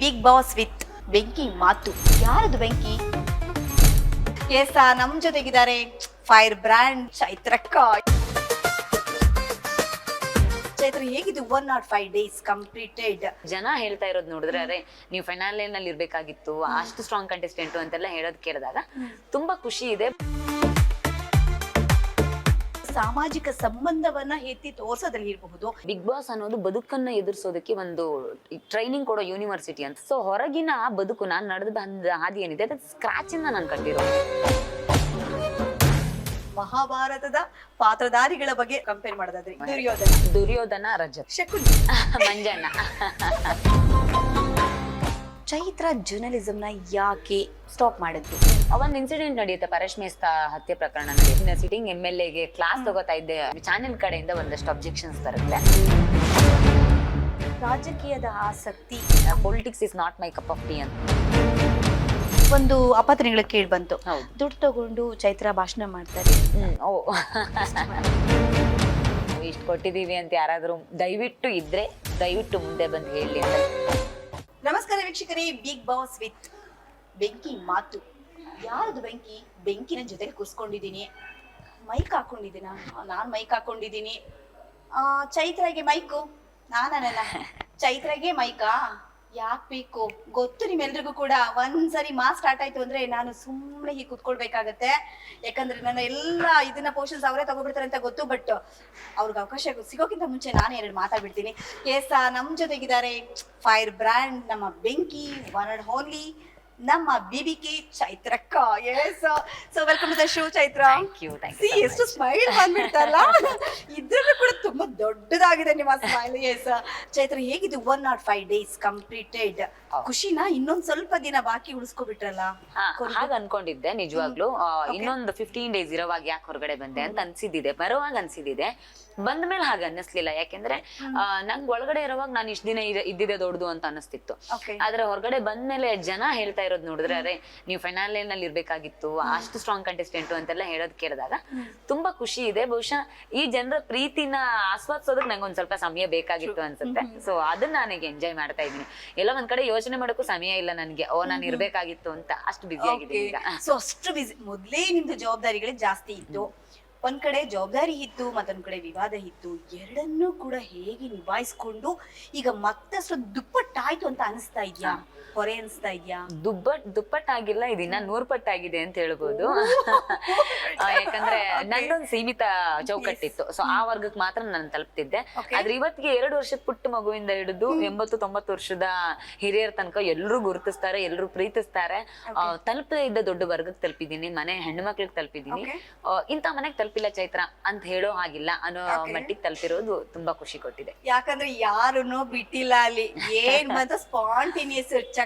Big boss with ಬೆಂಕಿ ಮಾತು. ಯಾರದು ಬೆಂಕಿ? ಎಸ್, ನಮ್ ಜೊತೆಗಿದ್ದಾರೆ ಫೈರ್ ಬ್ರ್ಯಾಂಡ್ ಚೈತ್ರಕ್ಕ. ಚೈತ್ರ, ಹೇಗಿದ್ದು 105 days ಕಂಪ್ಲೀಟೆಡ್? ಜನ ಹೇಳ್ತಾ ಇರೋದು ನೋಡಿದ್ರೆ ಅರೆ ನೀವು ಫೈನಲ್ ನಲ್ಲಿ ಇರ್ಬೇಕಾಗಿತ್ತು, ಅಷ್ಟು ಸ್ಟ್ರಾಂಗ್ ಕಂಟೆಸ್ಟೆಂಟ್ ಅಂತೆಲ್ಲ ಹೇಳೋದ್ ಕೇಳಿದಾಗ ತುಂಬಾ ಖುಷಿ ಇದೆ. ಸಾಮಾಜಿಕ ಸಂಬಂಧವನ್ನ ಎತ್ತಿ ತೋರ್ಸೋದ್ರಲ್ಲಿ ಇರಬಹುದು. ಬಿಗ್ ಬಾಸ್ ಅನ್ನೋದು ಬದುಕನ್ನ ಎದುರಿಸೋದಕ್ಕೆ ಒಂದು ಟ್ರೈನಿಂಗ್ ಕೊಡೋ ಯೂನಿವರ್ಸಿಟಿ ಅಂತ. ಸೊ ಹೊರಗಿನ ಬದುಕು ನಾನು ನಡೆದು ಬಂದ ಹಾದಿ ಏನಿದೆ ಅದು ಸ್ಕ್ರಾಚ್ ಇಂದ ನಾನು ಕಟ್ಟಿರೋ. ಮಹಾಭಾರತದ ಪಾತ್ರಧಾರಿಗಳ ಬಗ್ಗೆ ಕಂಪೇರ್ ಮಾಡೋದಾದ್ರೆ ದುರ್ಯೋಧನ, ರಜತ್, ಶಕುನಿ, ಮಂಜಣ್ಣ. ಚೈತ್ರ ಜರ್ನಲಿಸಮ್ ನ ಯಾಕೆ ಸ್ಟಾಪ್ ಮಾಡಿದ್ರು? ಒಂದ್ ಇನ್ಸಿಡೆಂಟ್ ನಡೆಯುತ್ತೆ, ಪರೇಶ್ ಮೇಸ್ತಾ ಹತ್ಯೆ ಪ್ರಕರಣ ನಡೆಯುತ್ತೆ. ಸಿಟಿಂಗ್ MLA ಗೆ ಕ್ಲಾಸ್ ತಗೋತಾ ಇದ್ದೆ, ಚಾನೆಲ್ ಕಡೆಯಿಂದ ಒಂದಷ್ಟು ಅಬ್ಜೆಕ್ಷನ್ಸ್ ಬರುತ್ತೆ. ರಾಜಕೀಯದ ಆಸಕ್ತಿ, politics is not my cup of tea ಅಂತ ಒಂದು ಅಪತನಗಳ ಕೇಳಿ ಬಂತು. ದುಡ್ಡು ತಗೊಂಡು ಚೈತ್ರ ಭಾಷಣ ಮಾಡ್ತಾರೆ. ಇಷ್ಟು ಕೊಟ್ಟಿದೀವಿ ಅಂತ ಯಾರಾದ್ರೂ ದಯವಿಟ್ಟು ಇದ್ರೆ ದಯವಿಟ್ಟು ಮುಂದೆ ಬಂದು ಹೇಳಿ ಅಂತ. ನಮಸ್ಕಾರ ವೀಕ್ಷಕರೇ, ಬಿಗ್ ಬಾಸ್ ವಿತ್ ಬೆಂಕಿ ಮಾತು. ಯಾರದು ಬೆಂಕಿ? ಬೆಂಕಿನ ಜೊತೆಗೆ ಕೂರ್ಸ್ಕೊಂಡಿದ್ದೀನಿ, ಮೈಕ್ ಹಾಕೊಂಡಿದ್ದೀನ, ನಾನ್ ಮೈಕ್ ಹಾಕೊಂಡಿದ್ದೀನಿ. ಚೈತ್ರಾಗೆ ಮೈಕು, ನಾನಲ್ಲ ಚೈತ್ರಾಗೆ ಮೈಕಾ? ಯಾಕೆ ಬೇಕು ಗೊತ್ತು ನಿಮ್ಮೆಲ್ರಿಗೂ ಕೂಡ. ಒಂದ್ಸರಿ ಮಾಸ್ ಸ್ಟಾರ್ಟ್ ಆಯ್ತು ಅಂದ್ರೆ ನಾನು ಸುಮ್ಮನೆ ಹೀಗೆ ಕುತ್ಕೊಳ್ಬೇಕಾಗತ್ತೆ. ಯಾಕಂದ್ರೆ ನನ್ನ ಎಲ್ಲ ಇದನ್ನ ಪೋರ್ಷನ್ಸ್ ಅವರೇ ತಗೋಬಿಡ್ತಾರೆ ಅಂತ ಗೊತ್ತು. ಬಟ್ ಅವ್ರಿಗೆ ಅವಕಾಶ ಸಿಗೋಕ್ಕಿಂತ ಮುಂಚೆ ನಾನೇ ಎರಡು ಮಾತಾಡ್ಬಿಡ್ತೀನಿ. ಎಸ್, ನಮ್ ಜೊತೆಗಿದ್ದಾರೆ ಫೈರ್ ಬ್ರ್ಯಾಂಡ್ ನಮ್ಮ ಬೆಂಕಿ, ಒನ್ ಅಂಡ್ ಓನ್ಲಿ ನಮ್ಮ BBK ಚೈತ್ರಕ್ಕ. Yes, so welcome to the show Chaitra. Thank you. ಎಷ್ಟು ಸ್ಮೈಲ್ ಬಂದ್ಬಿಡ್ತಲ್ಲ, ಇದ್ರಲ್ಲೂ ಕೂಡ ತುಂಬಾ ದೊಡ್ಡದಾಗಿದೆ ನಿಮ್ಮ ಸ್ಮೈಲ್. ಎಸ್ ಚೈತ್ರ, ಹೇಗಿದ್ದು 105 days ಕಂಪ್ಲೀಟೆಡ್? ಖುಷಿನಾ? ಇನ್ನೊಂದ್ ಸ್ವಲ್ಪ ದಿನ ಬಾಕಿ ಉಳಿಸ್ಕೊಬಿಟ್ರಲ್ಲ? ಹಾಗ ಅನ್ಕೊಂಡಿದ್ದೆ ನಿಜವಾಗ್ಲು. ಇನ್ನೊಂದು 15 days ಇರೋವಾಗ ಯಾಕೆ ಹೊರಗಡೆ ಬಂದೆ ಅಂತ ಅನ್ಸಿದ್ದಿದೆ, ಬರುವಾಗ ಅನ್ಸಿದ್ದಿದೆ. ಬಂದ ಮೇಲೆ ಹಾಗೆ ಅನ್ನಿಸ್ಲಿಲ್ಲ. ಯಾಕೆಂದ್ರೆ ನಂಗೆ ಒಳಗಡೆ ಇರುವಾಗ ನಾನು ಇಷ್ಟ ದಿನ ಇದ್ದಿದೆ ದೊಡ್ಡದು ಅಂತ ಅನಿಸ್ತಿತ್ತು. ಆದ್ರೆ ಹೊರಗಡೆ ಬಂದ್ಮೇಲೆ ಜನ ಹೇಳ್ತಾ ಇರೋದು ನೋಡಿದ್ರೆ ಅರೆ ನೀವು ಫೈನಲ್ ನಲ್ಲಿ ಇರ್ಬೇಕಾಗಿತ್ತು, ಅಷ್ಟು ಸ್ಟ್ರಾಂಗ್ ಕಂಟೆಸ್ಟೆಂಟ್ ಅಂತೆಲ್ಲ ಹೇಳೋದ್ ಕೇಳಿದಾಗ ತುಂಬಾ ಖುಷಿ ಇದೆ. ಬಹುಶಃ ಈ ಜನರ ಪ್ರೀತಿನ ಆಸ್ವಾದಿಸೋದಕ್ಕೆ ನಂಗೆ ಒಂದ್ ಸ್ವಲ್ಪ ಸಮಯ ಬೇಕಾಗಿತ್ತು ಅನ್ಸುತ್ತೆ. ಸೊ ಅದನ್ನ ನನಗೆ ಎಂಜಾಯ್ ಮಾಡ್ತಾ ಇದ್ದೀನಿ. ಎಲ್ಲ ಒಂದ್ ಕಡೆ ಯೋಚನೆ ಮಾಡೋಕ್ಕೂ ಸಮಯ ಇಲ್ಲ ನನಗೆ, ನಾನು ಇರ್ಬೇಕಾಗಿತ್ತು ಅಂತ. ಅಷ್ಟು ಬಿಸಿ ಆಗಿದೆ ಈಗ. ಸೊ ಅಷ್ಟು ಬಿಸಿ. ಮೊದ್ಲೇ ನಿಮ್ದು ಜವಾಬ್ದಾರಿಗಳೇ ಜಾಸ್ತಿ ಇತ್ತು. ಒಂದ್ ಕಡೆ ಜವಾಬ್ದಾರಿ ಇತ್ತು, ಮತ್ತೊಂದ್ ಕಡೆ ವಿವಾದ ಇತ್ತು. ಎರಡನ್ನೂ ಕೂಡ ಹೇಗೆ ನಿಭಾಯಿಸ್ಕೊಂಡು ಈಗ ಮತ್ತಷ್ಟು ದುಪ್ಪಟ್ಟಾಯ್ತು ಅಂತ ಅನಿಸ್ತಾ ಇದ್ಯಾ? ಹೊರೆ ಅನಿಸ್ತಾ ಇದ್ಯಾ? ದುಪ್ಪಟ್ಟಾಗಿಲ್ಲ, ಇದನ್ನ 100 ಪಟ್ಟಾಗಿದೆ ಅಂತ ಹೇಳ್ಬೋದು. ಯಾಕಂದ್ರೆ ನಂದೊಂದು ಸೀಮಿತ ಚೌಕಟ್ಟಿತ್ತು. ಸೊ ಆ ವರ್ಗಕ್ಕೆ ಮಾತ್ರ ನಾನು ತಲುಪ್ತಿದ್ದೆ. ಆದ್ರೆ ಇವತ್ತಿಗೆ 2 ವರ್ಷದ ಪುಟ್ಟ ಮಗುವಿಂದ ಹಿಡಿದು 80-90 ವರ್ಷದ ಹಿರಿಯರ ತನಕ ಎಲ್ಲರೂ ಗುರುತಿಸ್ತಾರೆ, ಎಲ್ಲರೂ ಪ್ರೀತಿಸ್ತಾರೆ. ತಲುಪದೇ ಇದ್ದ ದೊಡ್ಡ ವರ್ಗಕ್ಕೆ ತಲುಪಿದೀನಿ, ಮನೆ ಹೆಣ್ಣು ಮಕ್ಳಿಗೆ ತಲುಪಿದೀನಿ. ಇಂಥ ಮನೆಗೆ ತಲುಪಿಲ್ಲ ಚೈತ್ರ ಅಂತ ಹೇಳೋ ಹಾಗಿಲ್ಲ ಅನ್ನೋ ಮಟ್ಟಿಗೆ ತಲುಪಿರೋದು ತುಂಬಾ ಖುಷಿ ಕೊಟ್ಟಿದೆ. ಯಾಕಂದ್ರೆ ಯಾರನ್ನೋ ಬಿಟ್ಟಿಲ್ಲ ಅಲ್ಲಿ. ಏನ್ ಮತ್ತೆ ಸ್ಪಾಂಟೇನಿಯಸ್ ಚಕ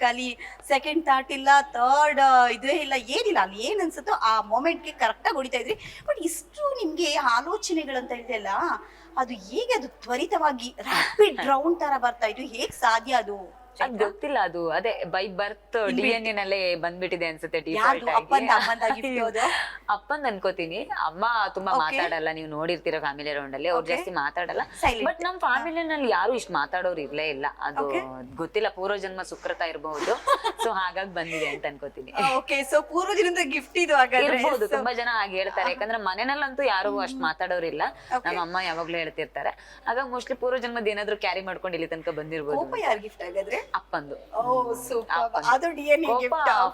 ಅಲ್ಲಿ ಸೆಕೆಂಡ್ ಥಾಟ್ ಇಲ್ಲ, ಥರ್ಡ್ ಇದೇ ಇಲ್ಲ, ಏನಿಲ್ಲ. ಅಲ್ಲಿ ಏನ್ ಅನ್ಸುತ್ತೋ ಆ ಮೊಮೆಂಟ್ಗೆ ಕರೆಕ್ಟ್ ಆಗಿ ಹೊಡಿತಾ ಇದ್ರಿ. ಬಟ್ ಇಷ್ಟು ನಿಮ್ಗೆ ಆಲೋಚನೆಗಳಂತ ಇದೆಯಲ್ಲ, ಅದು ಹೇಗೆ ಅದು ತ್ವರಿತವಾಗಿ ರ್ಯಾಪಿಡ್ ರೌಂಡ್ ತರ ಬರ್ತಾ ಇತ್ತು? ಹೇಗ್ ಸಾಧ್ಯ ಅದು? ಅದ್ ಗೊತ್ತಿಲ್ಲ, ಅದು ಅದೇ ಬೈ ಬರ್ತ್ DNA ನಲ್ಲೇ ಬಂದ್ಬಿಟ್ಟಿದೆ ಅನ್ಸುತ್ತೆ. ಅಪ್ಪಂದ್ ಅನ್ಕೋತೀನಿ. ಅಮ್ಮ ತುಂಬಾ ಮಾತಾಡಲ್ಲ, ನೀವು ನೋಡಿರ್ತೀರ ಫ್ಯಾಮಿಲಿ ರೌಂಡ್ ಅಲ್ಲಿ, ಅವ್ರು ಜಾಸ್ತಿ ಮಾತಾಡಲ್ಲ. ಬಟ್ ನಮ್ ಫ್ಯಾಮಿಲಿನಲ್ಲಿ ಯಾರು ಇಷ್ಟು ಮಾತಾಡೋರು ಇರ್ಲೇ ಇಲ್ಲ. ಅದು ಗೊತ್ತಿಲ್ಲ, ಪೂರ್ವಜನ್ಮ ಸುಕೃತ ಇರಬಹುದು. ಸೊ ಹಾಗಾಗಿ ಬಂದಿದೆ ಅಂತ ಅನ್ಕೋತೀನಿ. ಸೊ ಪೂರ್ವಜನ್ಮದ ಗಿಫ್ಟ್ ಇದು ಇರ್ಬಹುದು. ತುಂಬಾ ಜನ ಹಾಗೆ ಹೇಳ್ತಾರೆ. ಯಾಕಂದ್ರೆ ಮನೆಯಲ್ಲಂತೂ ಯಾರು ಅಷ್ಟ್ ಮಾತಾಡೋರಿಲ್ಲ. ನಮ್ಮ ಅಮ್ಮ ಯಾವಾಗ್ಲೂ ಹೇಳ್ತಿರ್ತಾರೆ. ಹಾಗಾಗಿ ಮೋಸ್ಟ್ಲಿ ಪೂರ್ವಜನ್ಮದ ಏನಾದ್ರು ಕ್ಯಾರಿ ಮಾಡ್ಕೊಂಡು ಇಲ್ಲಿ ತನಕ ಬಂದಿರ್ಬೋದು. ಯಾರು ಗಿಫ್ಟ್ ಆಗಿದ್ರೆ? ಅಪ್ಪಂದು.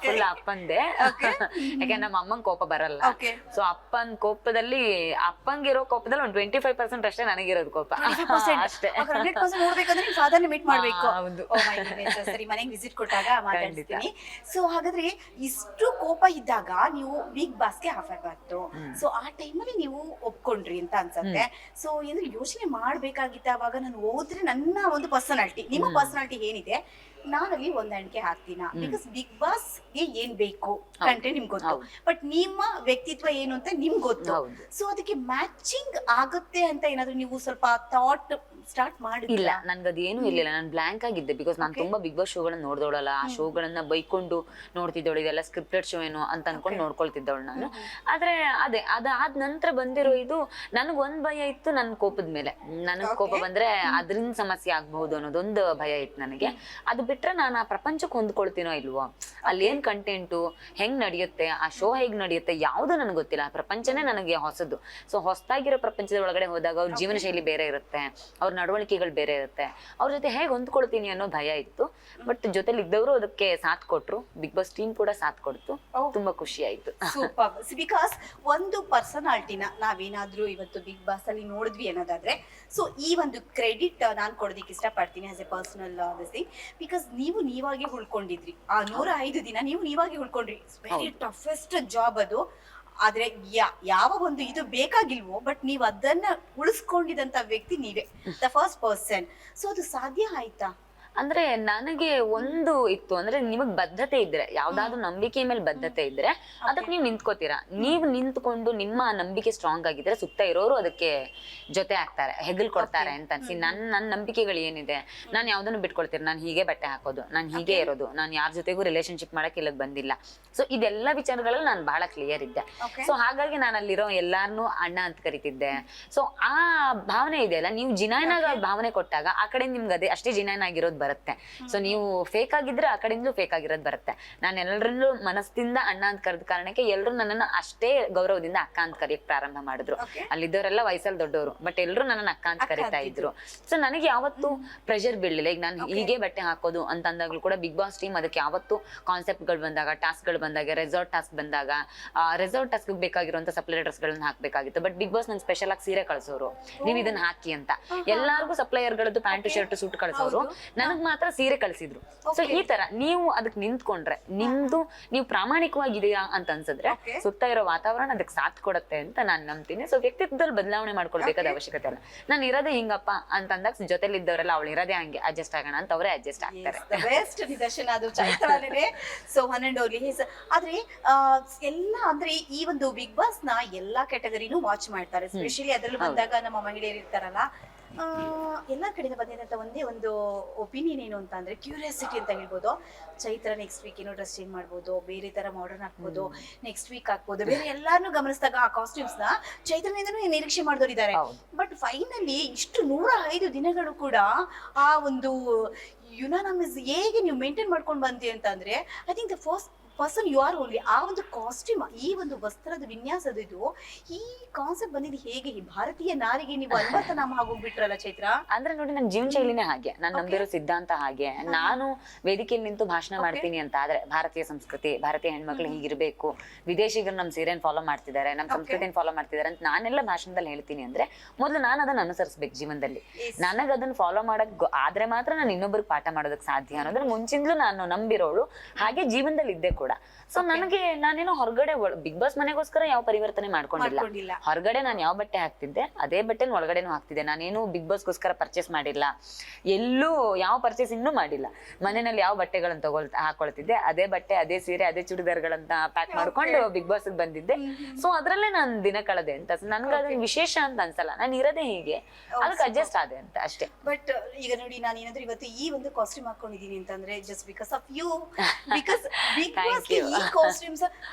ಫುಲ್ ಅಪ್ಪಂದೆ. ಯಾಕಂದ್ರೆ ನಮ್ಮ ಅಮ್ಮಂಗ್ ಕೋಪ ಬರಲ್ಲ. ಸೊ ಅಪ್ಪನ್ ಕೋಪದಲ್ಲಿ, ಅಪ್ಪಂಗಿರೋ ಕೋಪದಲ್ಲಿ ಒಂದು 25% ಅಷ್ಟೇ ನನಗಿರೋದು ಕೋಪ ಅಷ್ಟೇ. ಮೀಟ್ ಮಾಡ್ಬೇಕು. ಸರಿ, ಮನೆಗೆ ವಿಸಿಟ್ ಕೊಟ್ಟಾಗ ಮಾತಾಡ್ತೀನಿ. ಸೊ ಹಾಗಾದ್ರೆ ಇಷ್ಟು ಕೋಪ ಇದ್ದಾಗ ನೀವು ಬಿಗ್ ಬಾಸ್ಗೆ ಆಫರ್ ಬಂತು. ಸೊ ಆ ಟೈಮಲ್ಲಿ ನೀವು ಒಪ್ಕೊಂಡ್ರಿ ಅಂತ ಅನ್ಸತ್ತೆ. ಸೊ ಏನಾದ್ರು ಯೋಚನೆ ಮಾಡ್ಬೇಕಾಗಿತ್ತ ಅವಾಗ? ನಾನು ಹೋದ್ರೆ ನನ್ನ ಒಂದು ಪರ್ಸನಾಲಿಟಿ, ನಿಮ್ಮ ಪರ್ಸನಾಲಿಟಿ ಏನಿದೆ, ನಾನಲ್ಲಿ ಹೊಂದಾಣಿಕೆ ಹಾಕ್ತೀನ? ಬಿಕಾಸ್ ಬಿಗ್ ಬಾಸ್ ಗೆ ಏನ್ ಬೇಕು ಕಂಟೆಂಟ್ ನಿಮ್ಗೆ ಗೊತ್ತು, ಬಟ್ ನಿಮ್ಮ ವ್ಯಕ್ತಿತ್ವ ಏನು ಅಂತ ನಿಮ್ಗೆ ಗೊತ್ತು. ಸೊ ಅದಕ್ಕೆ ಮ್ಯಾಚಿಂಗ್ ಆಗುತ್ತೆ ಅಂತ ಏನಾದ್ರು ನೀವು ಸ್ವಲ್ಪ ಥಾಟ್ ಸ್ಟಾರ್ಟ್ ಮಾಡಿಲ್ಲ? ಇಲ್ಲ, ನನ್ಗದೇನು ಇರ್ಲಿಲ್ಲ. ನಾನು ಬ್ಲಾಂಕ್ ಆಗಿದ್ದೆ. ಬಿಕಾಸ್ ನಾನು ತುಂಬಾ ಬಿಗ್ ಬಾಸ್ ಶೋಗಳನ್ನ ನೋಡ್ದವಳಲ್ಲ. ಆ ಶೋಗಳನ್ನ ಬೈಕೊಂಡು ನೋಡ್ತಿದ್ದವಳು, ಇದೆಲ್ಲ ಸ್ಕ್ರಿಪ್ಟೆಡ್ ಶೋ ಏನು ಅಂತ ಅನ್ಕೊಂಡು ನೋಡ್ಕೊಳ್ತಿದ್ದವಳು ನಾನು. ಆದ್ರೆ ಅದಾದ ನಂತರ ಬಂದಿರೋ ಇದು, ನನಗ್ ಒಂದ್ ಭಯ ಇತ್ತು ನನ್ನ ಕೋಪದ ಮೇಲೆ. ನನಗ್ ಕೋಪ ಬಂದ್ರೆ ಅದ್ರಿಂದ ಸಮಸ್ಯೆ ಆಗ್ಬಹುದು ಅನ್ನೋದೊಂದು ಭಯ ಇತ್ತು ನನಗೆ. ಅದು ಬಿಟ್ರೆ ನಾನು ಆ ಪ್ರಪಂಚಕ್ಕೆ ಹೊಂದ್ಕೊಳ್ತೀನೋ ಇಲ್ವೋ, ಅಲ್ಲಿ ಏನ್ ಕಂಟೆಂಟು, ಹೆಂಗ್ ನಡೆಯುತ್ತೆ, ಆ ಶೋ ಹೇಗ್ ನಡೆಯುತ್ತೆ, ಯಾವ್ದು ನನಗೆ ಗೊತ್ತಿಲ್ಲ. ಆ ಪ್ರಪಂಚನೇ ನನಗೆ ಹೊಸದು. ಸೊ ಹೊಸದಾಗಿರೋ ಪ್ರಪಂಚದ ಒಳಗಡೆ ಹೋದಾಗ ಅವ್ರ ಜೀವನ ಶೈಲಿ ಬೇರೆ ಇರುತ್ತೆ, ಅವ್ರ ನಡವಳಿಕೆಗಳು ಬೇರೆ ಇರುತ್ತೆ, ಅವ್ರ ಜೊತೆ ಹೇಗೆ ಹೊಂದ್ಕೊಳ್ತೀನಿ ಅನ್ನೋ ಭಯ ಇತ್ತು. ಬಟ್ ಜೊತೆಲಿ ಇದ್ದವರು ಅದಕ್ಕೆ ಸಾಥ್ ಕೊಟ್ರು. ಬಿಗ್ ಬಾಸ್ ಟೀಮ್ ಕೂಡ ಸಾಥ್ ಕೊಡ್ತು. ತುಂಬಾ ಖುಷಿ ಆಯ್ತು. ಸೂಪರ್. ಬಿಕಾಸ್ ಒಂದು ಪರ್ಸನಾಲಿಟಿನ ನಾವೇನಾದ್ರೂ ಇವತ್ತು ಬಿಗ್ ಬಾಸ್ ಅಲ್ಲಿ ನೋಡಿದ್ವಿ ಅನ್ನೋದಾದ್ರೆ, ಸೊ ಈ ಒಂದು ಕ್ರೆಡಿಟ್ ನಾನ್ ಕೊಡೋದಕ್ಕೆ ಇಷ್ಟಪಡ್ತೀನಿ as a personal thing. Because ನೀವಾಗೆ ಉಳ್ಕೊಂಡಿದ್ರಿ ಆ 105 ದಿನ, ನೀವಾಗೆ ಉಳ್ಕೊಂಡ್ರಿ. ವೆರಿ ಟಫೆಸ್ಟ್ ಜಾಬ್ ಅದು. ಆದ್ರೆ ಯಾವ ಒಂದು ಇದು ಬೇಕಾಗಿಲ್ವೋ, ಬಟ್ ನೀವು ಅದನ್ನ ಉಳಿಸ್ಕೊಂಡಿದಂತ ವ್ಯಕ್ತಿ ನೀವೇ, ದ ಫಸ್ಟ್ ಪರ್ಸನ್. ಸೊ ಅದು ಸಾಧ್ಯ ಆಯ್ತಾ? ಅಂದ್ರೆ ನನಗೆ ಒಂದು ಇತ್ತು, ಅಂದ್ರೆ ನಿಮಗ್ ಬದ್ಧತೆ ಇದ್ರೆ, ಯಾವ್ದಾದ್ರು ನಂಬಿಕೆ ಮೇಲೆ ಬದ್ಧತೆ ಇದ್ರೆ ಅದಕ್ಕೆ ನೀವು ನಿಂತ್ಕೋತೀರಾ. ನೀವು ನಿಂತ್ಕೊಂಡು ನಿಮ್ಮ ನಂಬಿಕೆ ಸ್ಟ್ರಾಂಗ್ ಆಗಿದ್ರೆ ಸುತ್ತ ಇರೋರು ಅದಕ್ಕೆ ಜೊತೆ ಆಗ್ತಾರೆ, ಹೆಗಲ್ ಕೊಡ್ತಾರೆ ಅಂತ ಅನ್ಸಿ. ನನ್ನ ನಂಬಿಕೆಗಳು ಏನಿದೆ, ನಾನು ಯಾವ್ದನ್ನು ಬಿಟ್ಕೊಳ್ತೀನಿ. ನಾನು ಹೀಗೆ ಬಟ್ಟೆ ಹಾಕೋದು, ನಾನು ಹೀಗೆ ಇರೋದು, ನಾನು ಯಾರ ಜೊತೆಗೂ ರಿಲೇಶನ್ಶಿಪ್ ಮಾಡಕ್ ಇಲ್ಲದ್ ಬಂದಿಲ್ಲ. ಸೊ ಇದೆಲ್ಲ ವಿಚಾರಗಳಲ್ಲಿ ನಾನು ಬಹಳ ಕ್ಲಿಯರ್ ಇದ್ದೆ. ಸೊ ಹಾಗಾಗಿ ನಾನು ಅಲ್ಲಿರೋ ಎಲ್ಲಾರ್ನು ಅಣ್ಣ ಅಂತ ಕರಿತಿದ್ದೆ. ಸೊ ಆ ಭಾವನೆ ಇದೆಯಲ್ಲ, ನೀವು ಜಿನಾಯ್ನ ಭಾವನೆ ಕೊಟ್ಟಾಗ ಆ ಕಡೆ ನಿಮ್ಗೆ ಅದೇ ಅಷ್ಟೇ ಜಿನಾಯ್ನ ಆಗಿರೋದು ಬರುತ್ತೆ. ಸೊ ನೀವು ಫೇಕ್ ಆಗಿದ್ರೆ ಆ ಕಡೆಯಿಂದಲೂ ಫೇಕ್ ಆಗಿರೋದು ಬರುತ್ತೆ. ನಾನು ಎಲ್ಲರನ್ನೂ ಮನಸ್ಸಿಂದ ಅಣ್ಣ ಅಂತ ಕರೆದ ಕಾರಣಕ್ಕೆ ಎಲ್ಲರೂ ನನ್ನನ್ನು ಅಷ್ಟೇ ಗೌರವದಿಂದ ಅಕ್ಕ ಅಂತ ಕರೆಯಕ್ ಪ್ರಾರಂಭ ಮಾಡಿದ್ರು. ಅಲ್ಲಿದ್ದವರೆಲ್ಲ ವಯಸ್ಸಲ್ಲಿ ದೊಡ್ಡವರು, ಬಟ್ ಎಲ್ಲರೂ ನನ್ನನ್ನು ಅಕ್ಕ ಅಂತ ಕರಿತಾ ಇದ್ರು. ಸೊ ನನಗೆ ಯಾವತ್ತು ಪ್ರೆಷರ್ ಬೀಳಲಿಲ್ಲ. ಈಗ ನಾನು ಹೀಗೆ ಬಟ್ಟೆ ಹಾಕೋದು ಅಂತ ಅಂದಾಗ್ಲೂ ಕೂಡ ಬಿಗ್ ಬಾಸ್ ಟೀಮ್ ಅದಕ್ಕೆ ಯಾವತ್ತು ಕಾನ್ಸೆಪ್ಟ್ ಗಳು ಬಂದಾಗ, ಟಾಸ್ಕ್ ಗಳು ಬಂದಾಗ, ರೆಸಾರ್ಟ್ ಟಾಸ್ಕ್ ಬಂದಾಗ, ರೆಸಾರ್ಟ್ ಟಾಸ್ಕ್ ಬೇಕಾಗಿರುವಂತ ಸಪ್ಲೈಯರ್ಸ್ ಗಳನ್ನ ಹಾಕ್ಬೇಕಾಗಿತ್ತು. ಬಟ್ ಬಿಗ್ ಬಾಸ್ ನಂಗೆ ಸ್ಪೆಷಲ್ ಆಗಿ ಸೀರೆ ಕಳ್ಸೋರು, ನೀವ್ ಇದನ್ನ ಹಾಕಿ ಅಂತ. ಎಲ್ಲಾರ್ಗು ಸಪ್ಲೈಯರ್ ಗಳದ್ದು ಪ್ಯಾಂಟ್ ಶರ್ಟ್ ಸೂಟ್ ಕಳ್ಸೋರು, ನನಗ್ ಮಾತ್ರ ಸೀರೆ ಕಳ್ಸಿದ್ರು. ಸೊ ಈ ತರ ನೀವು ಅದಕ್ಕೆ ನಿಂತ್ಕೊಂಡ್ರೆ, ನಿಮ್ದು ನೀವು ಪ್ರಾಮಾಣಿಕವಾಗಿದೆಯಾ ಅಂತ ಅನ್ಸಿದ್ರೆ ಸುತ್ತ ಇರೋ ವಾತಾವರಣ ಅದಕ್ಕೆ ಸಾಥ್ ಕೊಡುತ್ತೆ ಅಂತ ನಾನು ನಂಬ್ತೀನಿ. ಸೊ ವ್ಯಕ್ತಿತ್ವದಲ್ಲಿ ಬದಲಾವಣೆ ಮಾಡ್ಕೊಳ್ಬೇಕಾದ ಅವಶ್ಯಕತೆ ಇಲ್ಲ. ನಾನು ಇರೋದೇ ಹಿಂಗಪ್ಪ ಅಂತ ಅಂದಾಗ ಜೊತೆಲಿ ಇದ್ದವರೆಲ್ಲ ಅವಳು ಇರೋದೇ ಹಂಗೆ, ಅಡ್ಜಸ್ಟ್ ಆಗೋಣ ಅಂತ ಅವರೇ ಅಡ್ಜಸ್ಟ್ ಆಗ್ತಾರೆ. ಬೆಸ್ಟ್ ನಿದರ್ಶನ ಅದು ಚೈತ್ರನೇ. So one and only. ಆದ್ರೆ ಎಲ್ಲ ಅಂದ್ರೆ ಈ ಒಂದು ಬಿಗ್ ಬಾಸ್ ನ ಎಲ್ಲಾ ಕ್ಯಾಟಗರಿನೂ ವಾಚ್ ಮಾಡ್ತಾರೆ. ಸ್ಪೆಷಲಿ ಅದ್ರಲ್ಲಿ ಬಂದಾಗ ನಮ್ಮ ಮಹಿಳೆಯರು ಇರ್ತಾರಲ್ಲ, ಎಲ್ಲ ಕಡೆಯಿಂದ ಬಂದಿದ್ದಂತ ಒಂದೇ ಒಂದು ಒಪಿನಿಯನ್ ಏನು ಅಂತ ಅಂದ್ರೆ ಕ್ಯೂರಿಯಾಸಿಟಿ ಅಂತ ಹೇಳ್ಬೋದು. ಚೈತ್ರ ನೆಕ್ಸ್ಟ್ ವೀಕ್ ಏನೋ ಡ್ರೆಸ್ ಚೇಂಜ್ ಮಾಡ್ಬೋದು, ಬೇರೆ ತರ ಮಾಡರ್ನ್ ಹಾಕ್ಬೋದು, ನೆಕ್ಸ್ಟ್ ವೀಕ್ ಹಾಕ್ಬೋದು, ಬೇರೆ ಎಲ್ಲಾನು ಗಮನಿಸಿದಾಗ ಆ ಕಾಸ್ಟ್ಯೂಮ್ಸ್ ನ ಚೈತ್ರನಿಂದನೂ ನಿರೀಕ್ಷೆ ಮಾಡಿದವರಿದ್ದಾರೆ. ಬಟ್ ಫೈನಲಿ ಇಷ್ಟು 105 ದಿನಗಳು ಕೂಡ ಆ ಒಂದು ಯುನಾನಮಸ್ ಹೇಗೆ ನೀವು ಮೇಂಟೈನ್ ಮಾಡ್ಕೊಂಡು ಬಂದಿ ಅಂತ ಅಂದ್ರೆ, I think the first person you are only. ಆ ಒಂದು ಕಾಸ್ಟ್ಯೂಮ್, ಈ ಒಂದು ವಸ್ತ್ರದ ವಿನ್ಯಾಸದ ಇದು, ಈ ಕಾನ್ಸೆಪ್ಟ್ ಬಂದಿದ್ದು ಹೇಗೆ? ಈ ಭಾರತೀಯ ನಾರಿಗೆ ನೀವು ಅನ್ವರ್ತನಾಮ ಆಗೋಗ್ಬಿಟ್ರಲ್ಲ ಚೈತ್ರ. ಅಂದ್ರೆ ನೋಡಿ, ನನ್ನ ಜೀವನ ಶೈಲಿನೇ ಹಾಗೆ, ನಾನು ನಂಬಿರೋ ಸಿದ್ಧಾಂತ ಹಾಗೆ. ನಾನು ವೇದಿಕೆಯಲ್ಲಿ ನಿಂತು ಭಾಷಣ ಮಾಡ್ತೀನಿ ಅಂತ ಆದ್ರೆ, ಭಾರತೀಯ ಸಂಸ್ಕೃತಿ, ಭಾರತೀಯ ಹೆಣ್ಮಕ್ಳು ಹೀಗಿರ್ಬೇಕು, ವಿದೇಶಿಗರು ನಮ್ ಸೀರೆನ್ ಫಾಲೋ ಮಾಡ್ತಿದ್ದಾರೆ, ನಮ್ ಸಂಸ್ಕೃತಿನ ಫಾಲೋ ಮಾಡ್ತಿದ್ದಾರೆ ಅಂತ ನಾನೆಲ್ಲ ಭಾಷಣದಲ್ಲಿ ಹೇಳ್ತೀನಿ ಅಂದ್ರೆ, ಮೊದಲು ನಾನು ಅದನ್ನ ಅನುಸರಿಸ್ಬೇಕು ಜೀವನದಲ್ಲಿ. ನನಗ್ ಅದನ್ನ ಫಾಲೋ ಮಾಡಕ್ ಆದ್ರೆ ಮಾತ್ರ ನಾನು ಇನ್ನೊಬ್ರಿಗೆ ಪಾಠ ಮಾಡೋದಕ್ ಸಾಧ್ಯ ಅನ್ನೋದ್ರ ಮುಂಚಿಂದಲೂ ನಾನು ನಂಬಿರೋಳು. ಹಾಗೆ ಜೀವನದಲ್ಲಿ ಇದ್ದೆ ಕೂಡ. ಸೊ ನನಗೆ ನಾನೇನೋ ಹೊರಗಡೆ ಬಿಗ್ ಬಾಸ್ ಮನೆಗೋಸ್ಕರ ಯಾವ ಪರಿವರ್ತನೆ ಮಾಡ್ಕೊಂಡಿಲ್ಲ. ಹೊರಗಡೆ ನಾನು ಯಾವ ಬಟ್ಟೆ ಹಾಕ್ತಿದ್ದೆ ಅದೇ ಬಟ್ಟೆನ ಒಳಗಡೆನೂ ಹಾಕ್ತಿದ್ದೆ. ನಾನೇನು ಬಿಗ್ ಬಾಸ್ಗೋಸ್ಕರ ಪರ್ಚೇಸ್ ಮಾಡಿಲ್ಲ, ಎಲ್ಲೂ ಯಾವ ಪರ್ಚೇಸಿಂಗ್ನು ಮಾಡಿಲ್ಲ. ಮನೆಯಲ್ಲಿ ಯಾವ ಬಟ್ಟೆಗಳನ್ನ ಹಾಕೊಳ್ತಿದ್ದೆ ಅದೇ ಬಟ್ಟೆ, ಅದೇ ಸೀರೆ, ಅದೇ ಚೂಡಿದಾರ್ಗಳನ್ನ ಪ್ಯಾಕ್ ಮಾಡ್ಕೊಂಡು ಬಿಗ್ ಬಾಸ್ ಬಂದಿದ್ದೆ. ಸೊ ಅದ್ರಲ್ಲೇ ನಾನು ದಿನ ಕಳೆದೆ ಅಂತ. ನನ್ಗೆ ಅದನ್ನ ವಿಶೇಷ ಅಂತ ಅನ್ಸಲ್ಲ, ನಾನು ಇರೋದೇ ಹೀಗೆ, ಅದಕ್ಕೆ ಅಡ್ಜಸ್ಟ್ ಆದೆ ಅಂತ ಅಷ್ಟೇ. ಬಟ್ ಈಗ ನೋಡಿ, ನಾನು ಏನಾದ್ರೂ ಇವತ್ತು ಈ ಒಂದು ಕಾಸ್ಟ್ಯೂಮ್ ಹಾಕೊಂಡಿದೀನಿ ಅಂತಂದ್ರೆ just because of you. Because big boss ಈ ಕಾಸ್ಟ್ಯೂಮ್ಸ್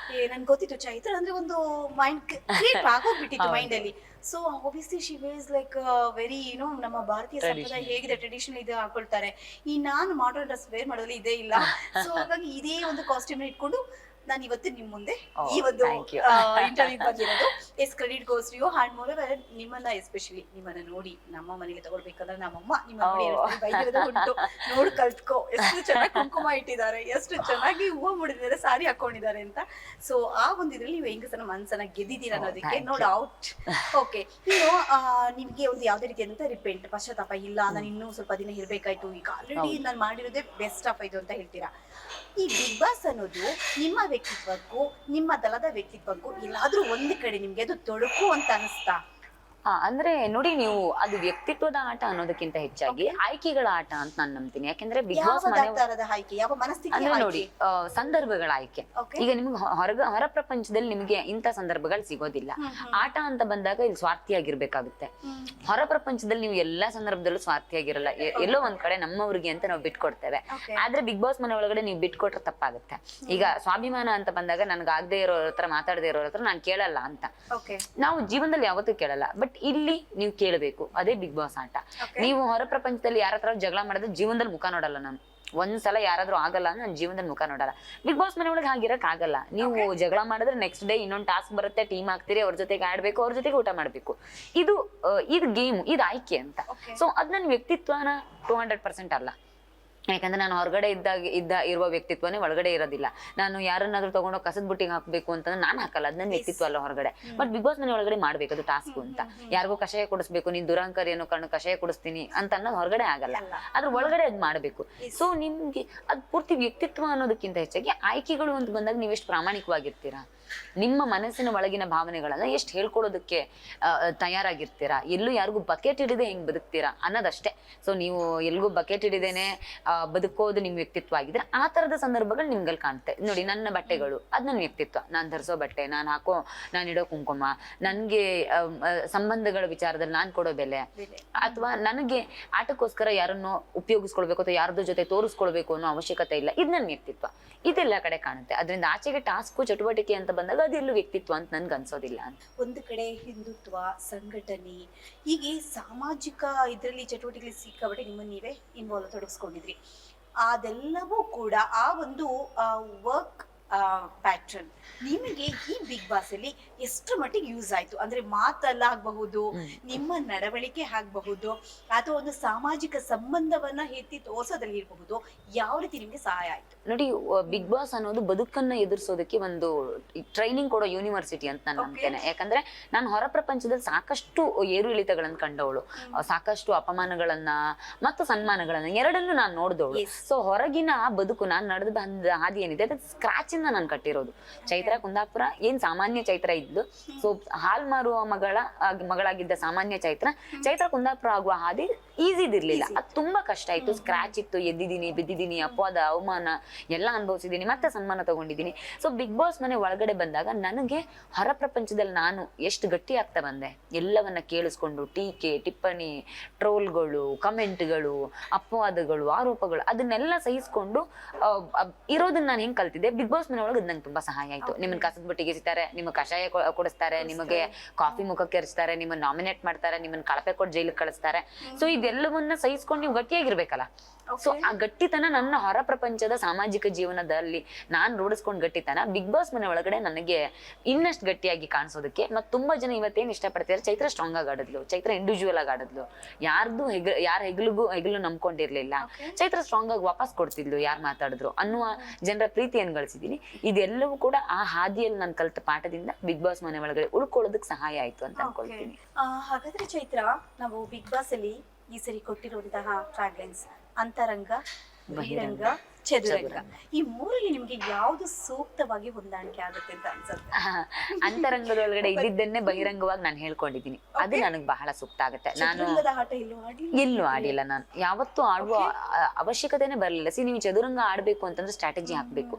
ನನ್ಗೆ ಗೊತ್ತಿತ್ತು ಚೈತ್ರ ಅಂದ್ರೆ ಒಂದು ಮೈಂಡ್ ಕ್ರಿಯೇಟ್ ಆಗೋಗ್ಬಿಟ್ಟಿತ್ತು ಮೈಂಡ್ ಅಲ್ಲಿ. So obviously she was like very ನಮ್ಮ ಭಾರತೀಯ ಸಂಪ್ರದಾಯ ಹೇಗಿದೆ ಟ್ರೆಡಿಷನಲ್ ಇದೆ ಹಾಕೊಳ್ತಾರೆ. ಈ ನಾನು ಮಾಡರ್ನ್ ಡ್ರೆಸ್ ವೇರ್ ಮಾಡೋದ್ರಲ್ಲಿ ಇದೇ ಇಲ್ಲ. ಸೊ ಹಾಗಾಗಿ ಇದೇ ಒಂದು ಕಾಸ್ಟ್ಯೂಮ್ ಇಟ್ಕೊಂಡು ನಾನು ಇವತ್ತು ನಿಮ್ ಮುಂದೆ ಈ ಒಂದು ಇಂಟರ್ವ್ಯೂ ಬಂದಿರೋದು. Yes, credit goes to you. And moreover ನಿಮ್ಮನ್ನ ಎಸ್ಪೆಷಲಿ ನಿಮ್ಮನ್ನ ನೋಡಿ ನಮ್ಮ ಮನೇಲಿ ತಗೊಳ್ಬೇಕಂದ್ರೆ ನಮ್ಮಮ್ಮ ನಿಮ್ಮ ಬೈದಿರೋದು ಉಂಟು, ನೋಡ್ ಕಲ್ತ್ಕೋ, ಎಷ್ಟು ಚೆನ್ನಾಗಿ ಕುಂಕುಮ ಇಟ್ಟಿದ್ದಾರೆ, ಎಷ್ಟು ಚೆನ್ನಾಗಿ ಹೂವು ಮುಡಿದಿದ್ದಾರೆ, ಸಾರಿ ಹಾಕೊಂಡಿದ್ದಾರೆ ಅಂತ. ಸೊ ಆ ಒಂದು ಇದ್ರಲ್ಲಿ ನೀವು ಹೆಂಗಸನ ಮನ್ಸನ್ನ ಗೆದ್ದಿದ್ದೀರ ಅನ್ನೋದಕ್ಕೆ ನೋ ಡೌಟ್. ಓಕೆ, ನಿಮ್ಗೆ ಒಂದು ಯಾವ್ದೇ ರೀತಿಯಾದಂತ ರಿಪೆಂಟ್, ಪಶ್ಚಾತ್ತಾಪ ಇಲ್ಲ, ನಾನು ಇನ್ನೂ ಸ್ವಲ್ಪ ದಿನ ಇರ್ಬೇಕಾಯ್ತು, ಈಗ ಆಲ್ರೆಡಿ ನಾನು ಮಾಡಿರೋದೇ ಬೆಸ್ಟ್ ಆಫ್ ಇದು ಅಂತ ಹೇಳ್ತೀರಾ? ಈ ಬಿಗ್ ಬಾಸ್ ಅನ್ನೋದು ನಿಮ್ಮ ವ್ಯಕ್ತಿತ್ವಕ್ಕೂ ನಿಮ್ಮ ದಳದ ವ್ಯಕ್ತಿತ್ವಕ್ಕೂ ಎಲ್ಲಾದ್ರೂ ಒಂದು ಕಡೆ ನಿಮ್ಗೆ ಅದು ತೊಡಕು ಅಂತ ಅನಿಸ್ತಾ? ಅಂದ್ರೆ ನೋಡಿ, ನೀವು ಅದು ವ್ಯಕ್ತಿತ್ವದ ಆಟ ಅನ್ನೋದಕ್ಕಿಂತ ಹೆಚ್ಚಾಗಿ ಆಯ್ಕೆಗಳ ಆಟ ಅಂತ ನಾನು ನಂಬ್ತೀನಿ. ಯಾಕೆಂದ್ರೆ ಬಿಗ್ ಬಾಸ್ ಯಾವ ಮನೆ ತರದ ಆಯ್ಕೆ, ಯಾವ ಮನಸ್ಥಿತಿ ಅಂದ್ರೆ ಆಯ್ಕೆ? ನೋಡಿ, ಸಂದರ್ಭಗಳ ಆಯ್ಕೆ. Okay. ಈಗ ನಿಮ್ಗೆ ಹೊರ ಪ್ರಪಂಚದಲ್ಲಿ ನಿಮ್ಗೆ ಇಂಥ ಸಂದರ್ಭಗಳು ಸಿಗೋದಿಲ್ಲ. ಆಟ ಅಂತ ಬಂದಾಗ ಇಲ್ಲಿ ಸ್ವಾರ್ಥಿಯಾಗಿರ್ಬೇಕಾಗುತ್ತೆ. ಹೊರ ಪ್ರಪಂಚದಲ್ಲಿ ನೀವು ಎಲ್ಲಾ ಸಂದರ್ಭದಲ್ಲೂ ಸ್ವಾರ್ಥಿಯಾಗಿರಲ್ಲ. ಎಲ್ಲೋ ಒಂದ್ ಕಡೆ ನಮ್ಮವ್ರಿಗೆ ಅಂತ ನಾವು ಬಿಟ್ಕೊಡ್ತೇವೆ. ಆದ್ರೆ ಬಿಗ್ ಬಾಸ್ ಮನೆ ಒಳಗಡೆ ನೀವು ಬಿಟ್ಕೊಟ್ರೆ ತಪ್ಪಾಗುತ್ತೆ. ಈಗ ಸ್ವಾಭಿಮಾನ ಅಂತ ಬಂದಾಗ ನನ್ಗೆ ಆಗದೆ ಇರೋರ ಹತ್ರ, ಮಾತಾಡದೆ ಇರೋರ ಹತ್ರ ನಾನು ಕೇಳಲ್ಲ ಅಂತ ನಾವು ಜೀವನದಲ್ಲಿ ಯಾವತ್ತೂ ಕೇಳಲ್ಲ. ಬಟ್ ಇಲ್ಲಿ ನೀವು ಕೇಳಬೇಕು. ಅದೇ ಬಿಗ್ ಬಾಸ್ ಆಟ. ನೀವು ಹೊರ ಪ್ರಪಂಚದಲ್ಲಿ ಯಾರ ಹತ್ರ ಜಗಳ ಮಾಡಿದ್ರೆ ಜೀವನದಲ್ಲಿ ಮುಖ ನೋಡಲ್ಲ ನಾನು. ಒಂದ್ಸಲ ಯಾರಾದ್ರೂ ಆಗಲ್ಲ ನಾನು ಜೀವನದಲ್ಲಿ ಮುಖ ನೋಡಲ್ಲ. ಬಿಗ್ ಬಾಸ್ ಮನೆ ಒಳಗೆ ಹಾಗಿರಕ್ ಆಗಲ್ಲ. ನೀವು ಜಗಳ ಮಾಡಿದ್ರೆ ನೆಕ್ಸ್ಟ್ ಡೇ ಇನ್ನೊಂದು ಟಾಸ್ಕ್ ಬರುತ್ತೆ, ಟೀಮ್ ಆಗ್ತೀರಿ, ಅವ್ರ ಜೊತೆಗೆ ಆಡ್ಬೇಕು, ಅವ್ರ ಜೊತೆಗೆ ಊಟ ಮಾಡ್ಬೇಕು. ಇದು ಗೇಮ್, ಇದು ಆಯ್ಕೆ ಅಂತ. ಸೊ ಅದ್ ನನ್ನ ವ್ಯಕ್ತಿತ್ವನ 200% ಅಲ್ಲ. ಯಾಕಂದ್ರೆ ನಾನು ಹೊರಗಡೆ ಇರುವ ವ್ಯಕ್ತಿತ್ವನೇ ಒಳಗಡೆ ಇರೋದಿಲ್ಲ. ನಾನು ಯಾರನ್ನಾದ್ರೂ ತಗೊಂಡೋಗಿ ಕಸದ ಬುಟ್ಟಿಗೆ ಹಾಕ್ಬೇಕು ಅಂತಂದ್ರೆ ನಾನು ಹಾಕಲ್ಲ. ಅದ್ ನನ್ನ ವ್ಯಕ್ತಿತ್ವ ಅಲ್ಲ ಹೊರಗಡೆ. ಬಟ್ ಬಿಗ್ ಬಾಸ್ ಮನೆ ಒಳಗಡೆ ಮಾಡ್ಬೇಕು, ಅದು ಟಾಸ್ಕ್ ಅಂತ. ಯಾರಿಗೂ ಕಷಾಯ ಕುಡಿಸ್ಬೇಕು, ನೀನ್ ದುರಾಂಕಾರಿ ಅನ್ನೋ ಕಾರಣ ಕಷಾಯ ಕುಡಿಸ್ತೀನಿ ಅಂತ ಅನ್ನೋದು ಹೊರಗಡೆ ಆಗಲ್ಲ. ಅದ್ರ ಒಳಗಡೆ ಅದ್ ಮಾಡ್ಬೇಕು. ಸೊ ನಿಮ್ಗೆ ಅದ್ ಪೂರ್ತಿ ವ್ಯಕ್ತಿತ್ವ ಅನ್ನೋದಕ್ಕಿಂತ ಹೆಚ್ಚಾಗಿ ಆಯ್ಕೆಗಳು ಅಂತ ಬಂದಾಗ ನೀವೆಷ್ಟು ಪ್ರಾಮಾಣಿಕವಾಗಿರ್ತೀರಾ, ನಿಮ್ಮ ಮನಸ್ಸಿನ ಒಳಗಿನ ಭಾವನೆಗಳನ್ನ ಎಷ್ಟು ಹೇಳ್ಕೊಡೋದಕ್ಕೆ ತಯಾರಾಗಿರ್ತೀರಾ, ಎಲ್ಲೂ ಯಾರಿಗೂ ಬಕೆಟ್ ಹಿಡಿದೆ ಹೆಂಗ್ ಬದುಕ್ತೀರಾ ಅನ್ನೋದಷ್ಟೇ. ಸೊ ನೀವು ಎಲ್ಗೂ ಬಕೆಟ್ ಹಿಡಿದೇನೆ ಬದುಕೋದು ನಿಮ್ ವ್ಯಕ್ತಿತ್ವ ಆಗಿದ್ರೆ ಆ ತರದ ಸಂದರ್ಭಗಳು ನಿಮ್ಗಲ್ಲಿ ಕಾಣುತ್ತೆ. ನೋಡಿ, ನನ್ನ ಬಟ್ಟೆಗಳು ಅದ್ ನನ್ನ ವ್ಯಕ್ತಿತ್ವ. ನಾನ್ ಧರಿಸೋ ಬಟ್ಟೆ, ನಾನು ಇಡೋ ಕುಂಕುಮ, ನನ್ಗೆ ಸಂಬಂಧಗಳ ವಿಚಾರದಲ್ಲಿ ನಾನ್ ಕೊಡೋ ಬೆಲೆ, ಅಥವಾ ನನಗೆ ಆಟಕ್ಕೋಸ್ಕರ ಯಾರನ್ನೋ ಉಪಯೋಗಿಸ್ಕೊಳ್ಬೇಕು ಅಥವಾ ಯಾರ್ದೋ ಜೊತೆ ತೋರಿಸ್ಕೊಳ್ಬೇಕು ಅನ್ನೋ ಅವಶ್ಯಕತೆ ಇಲ್ಲ. ಇದು ನನ್ನ ವ್ಯಕ್ತಿತ್ವ. ಇದೆಲ್ಲ ಕಡೆ ಕಾಣುತ್ತೆ. ಅದರಿಂದ ಆಚೆಗೆ ಟಾಸ್ಕು ಚಟುವಟಿಕೆ ಅಂತ ಬಂದಾಗ ಅದೆಲ್ಲೂ ವ್ಯಕ್ತಿತ್ವ ಅಂತ ನನ್ಗೆ ಅನ್ಸೋದಿಲ್ಲ. ಒಂದು ಕಡೆ ಹಿಂದುತ್ವ, ಸಂಘಟನೆ, ಹೀಗೆ ಸಾಮಾಜಿಕ ಇದರಲ್ಲಿ ಚಟುವಟಿಕೆ ಸಿಕ್ಕಾಬಟ್ಟೆ ನಿಮ್ಮನ್ನು ನೀವೇ ತೊಡಗಿಸ್ಕೊಂಡಿದ್ರಿ. ಅದೆಲ್ಲವೂ ಕೂಡ ಆ ಒಂದು ವರ್ಕ್ ಪ್ಯಾಟ್ರನ್ ನಿಮಗೆ ಈ ಬಿಗ್ ಬಾಸ್ ಅಲ್ಲಿ ಎಷ್ಟು ಮಟ್ಟಿಗೆ ಯೂಸ್ ಆಯ್ತು? ಅಂದ್ರೆ ಮಾತಲ್ಲ ಆಗಬಹುದು, ನಿಮ್ಮ ನಡವಳಿಕೆ ಆಗಬಹುದು, ಅಥವಾ ಒಂದು ಸಾಮಾಜಿಕ ಸಂಬಂಧವನ್ನ ಎತ್ತಿ ತೋರ್ಸೋದ್ರಲ್ಲಿ ಇರಬಹುದು, ಯಾವ ರೀತಿ ನಿಮ್ಗೆ ಸಹಾಯ ಆಯ್ತು? ನೋಡಿ, ಬಿಗ್ ಬಾಸ್ ಅನ್ನೋದು ಬದುಕನ್ನ ಎದುರಿಸೋದಕ್ಕೆ ಒಂದು ಟ್ರೈನಿಂಗ್ ಕೊಡೋ ಯೂನಿವರ್ಸಿಟಿ ಅಂತ ನಾನು ನಂಬ್ತೇನೆ. ಯಾಕಂದ್ರೆ ನಾನು ಹೊರ ಪ್ರಪಂಚದಲ್ಲಿ ಸಾಕಷ್ಟು ಏರು ಇಳಿತಗಳನ್ನ ಕಂಡವಳು, ಸಾಕಷ್ಟು ಅಪಮಾನಗಳನ್ನ ಮತ್ತು ಸನ್ಮಾನಗಳನ್ನ ಎರಡನ್ನೂ ನಾನು ನೋಡಿದವಳು. ಸೊ ಹೊರಗಿನ ಬದುಕು, ನಾನು ನಡೆದ ಬಂದ ಹಾದಿ ಏನಿದೆ ಅದು ಸ್ಕ್ರಾಚ್ ಇಂದ ನಾನು ಕಟ್ಟಿರೋದು. ಚೈತ್ರ ಕುಂದಾಪುರ ಏನ್ ಸಾಮಾನ್ಯ ಚೈತ್ರ ಇದ್ದು, ಸೊ ಹಾಲ್ ಮಾರುವ ಮಗಳಾಗಿದ್ದ ಸಾಮಾನ್ಯ ಚೈತ್ರ ಕುಂದಾಪುರ ಆಗುವ ಹಾದಿ ಈಸಿದಿರ್ಲಿಲ್ಲ. ಅದು ತುಂಬಾ ಕಷ್ಟ ಆಯ್ತು. ಸ್ಕ್ರಾಚ್ ಇತ್ತು, ಎದ್ದಿದ್ದೀನಿ, ಬಿದ್ದಿದ್ದೀನಿ, ಅಪವಾದ, ಅವಮಾನ ಎಲ್ಲ ಅನುಭವಿಸಿದೀನಿ, ಮತ್ತೆ ಸನ್ಮಾನ ತಗೊಂಡಿದ್ದೀನಿ. ಸೊ ಬಿಗ್ ಬಾಸ್ ಮನೆ ಒಳಗಡೆ ಬಂದಾಗ ನನಗೆ ಹೊರ ಪ್ರಪಂಚದಲ್ಲಿ ನಾನು ಎಷ್ಟು ಗಟ್ಟಿ ಆಗ್ತಾ ಬಂದೆ. ಎಲ್ಲವನ್ನ ಕೇಳಿಸ್ಕೊಂಡು ಟೀಕೆ, ಟಿಪ್ಪಣಿ, ಟ್ರೋಲ್ಗಳು, ಕಮೆಂಟ್ಗಳು, ಅಪವಾದಗಳು, ಆರೋಪಗಳು ಅದನ್ನೆಲ್ಲ ಸಹಿಸ್ಕೊಂಡು ಇರೋದನ್ನ ನಾನು ಹೆಂಗ್ ಕಲ್ತಿದ್ದೆ, ಬಿಗ್ ಬಾಸ್ ಮನೆ ಒಳಗೆ ನಂಗೆ ತುಂಬಾ ಸಹಾಯ ಆಯ್ತು. ನಿಮ್ಮನ್ನ ಕಸದ ಬುಟ್ಟಿಗೆ ಎಸಿತಾರೆ, ನಿಮಗೆ ಕಷಾಯ ಕೊಡಿಸ್ತಾರೆ, ನಿಮಗೆ ಕಾಫಿ ಮುಖಕ್ಕೆ ಎರಚ್ತಾರೆ, ನಿಮ್ಮನ್ನ ನಾಮಿನೇಟ್ ಮಾಡ್ತಾರೆ, ನಿಮ್ಮನ್ನ ಕಳಪೆ ಕೊಟ್ಟು ಜೈಲಿಗೆ ಕಳಿಸ್ತಾರೆ. ಸೊ ಇದೆಲ್ಲವನ್ನ ಸಹಿಸ್ಕೊಂಡು ನೀವು ಗಟ್ಟಿಯಾಗಿರ್ಬೇಕಲ್ಲ. ಸೊ ಆ ಗಟ್ಟಿತನ ನನ್ನ ಹೊರ ಪ್ರಪಂಚದ ಸಾಮಾಜಿಕ ಜೀವನದಲ್ಲಿ ನಾನ್ ರೂಢಿಸ್ಕೊಂಡ್ ಗಟ್ಟಿತನ ಬಿಗ್ ಬಾಸ್ ಮನೆ ಒಳಗಡೆ ನನಗೆ ಇನ್ನಷ್ಟು ಗಟ್ಟಿಯಾಗಿ ಕಾಣಿಸೋದಕ್ಕೆ. ಮತ್ ತುಂಬಾ ಜನ ಇವತ್ತೇನ್ ಇಷ್ಟಪಡ್ತಾರೆ, ಚೈತ್ರ ಸ್ಟ್ರಾಂಗ್ ಆಗಿ ಆಡಿದ್ಲು, ಚೈತ್ರ ಇಂಡಿವಿಜುವಲ್ ಆಗಿ ಆಡಿದ್ಲು, ಯಾರ ಹೆಗ್ಲು ನಂಬ್ಕೊಂಡಿರ್ಲಿಲ್ಲ, ಚೈತ್ರ ಸ್ಟ್ರಾಂಗ್ ಆಗಿ ವಾಪಸ್ ಕೊಡ್ತಿದ್ಲು ಯಾರು ಮಾತಾಡಿದ್ರು ಅನ್ನುವ ಜನರ ಪ್ರೀತಿಯನ್ನು ಗಳಿಸಿದೀನಿ. ಇದೆಲ್ಲವೂ ಕೂಡ ಆ ಹಾದಿಯಲ್ಲಿ ನಾನು ಕಲಿತ ಪಾಠದಿಂದ ಬಿಗ್ ಬಾಸ್ ಮನೆ ಒಳಗಡೆ ಉಳ್ಕೊಳ್ಳೋದಕ್ಕೆ ಸಹಾಯ ಆಯ್ತು ಅಂತ ಅನ್ಕೊಳ್ತೀನಿ. ಹಾಗಾದ್ರೆ ಚೈತ್ರ, ನಾವು ಬಿಗ್ ಬಾಸ್ ಅಲ್ಲಿ ಈ ಸರಿ ಕೊಟ್ಟಿರುವಂತಹ ಟ್ಯಾಗ್ಲೈನ್ಸ್ ಅಂತರಂಗ, ಬಹಿರಂಗ, ಚದುರಂಗ, ಈ ಮೂರಲ್ಲಿ ನಿಮ್ಗೆ ಯಾವ್ದು ಸೂಕ್ತವಾಗಿ ಹೊಂದಾಣಿಕೆ ಆಗುತ್ತೆ ಅಂತ ಅನ್ಸುತ್ತೆ? ಅಂತರಂಗದೊಳಗಡೆ ಇದ್ದಿದ್ದನ್ನೇ ಬಹಿರಂಗವಾಗಿ ನಾನು ಹೇಳ್ಕೊಂಡಿದ್ದೀನಿ. ಅದು ನನಗೆ ಬಹಳ ಸೂಕ್ತ ಆಗುತ್ತೆ. ನಾನು ಎಲ್ಲೂ ಆಡಿಲ್ಲ. ನಾನು ಯಾವತ್ತೂ ಆಡುವ ಅವಶ್ಯಕತೆನೆ ಬರಲಿಲ್ಲ. ನೀವು ಚದುರಂಗ ಆಡ್ಬೇಕು ಅಂತಂದ್ರೆ ಸ್ಟ್ರಾಟಜಿ ಹಾಕ್ಬೇಕು.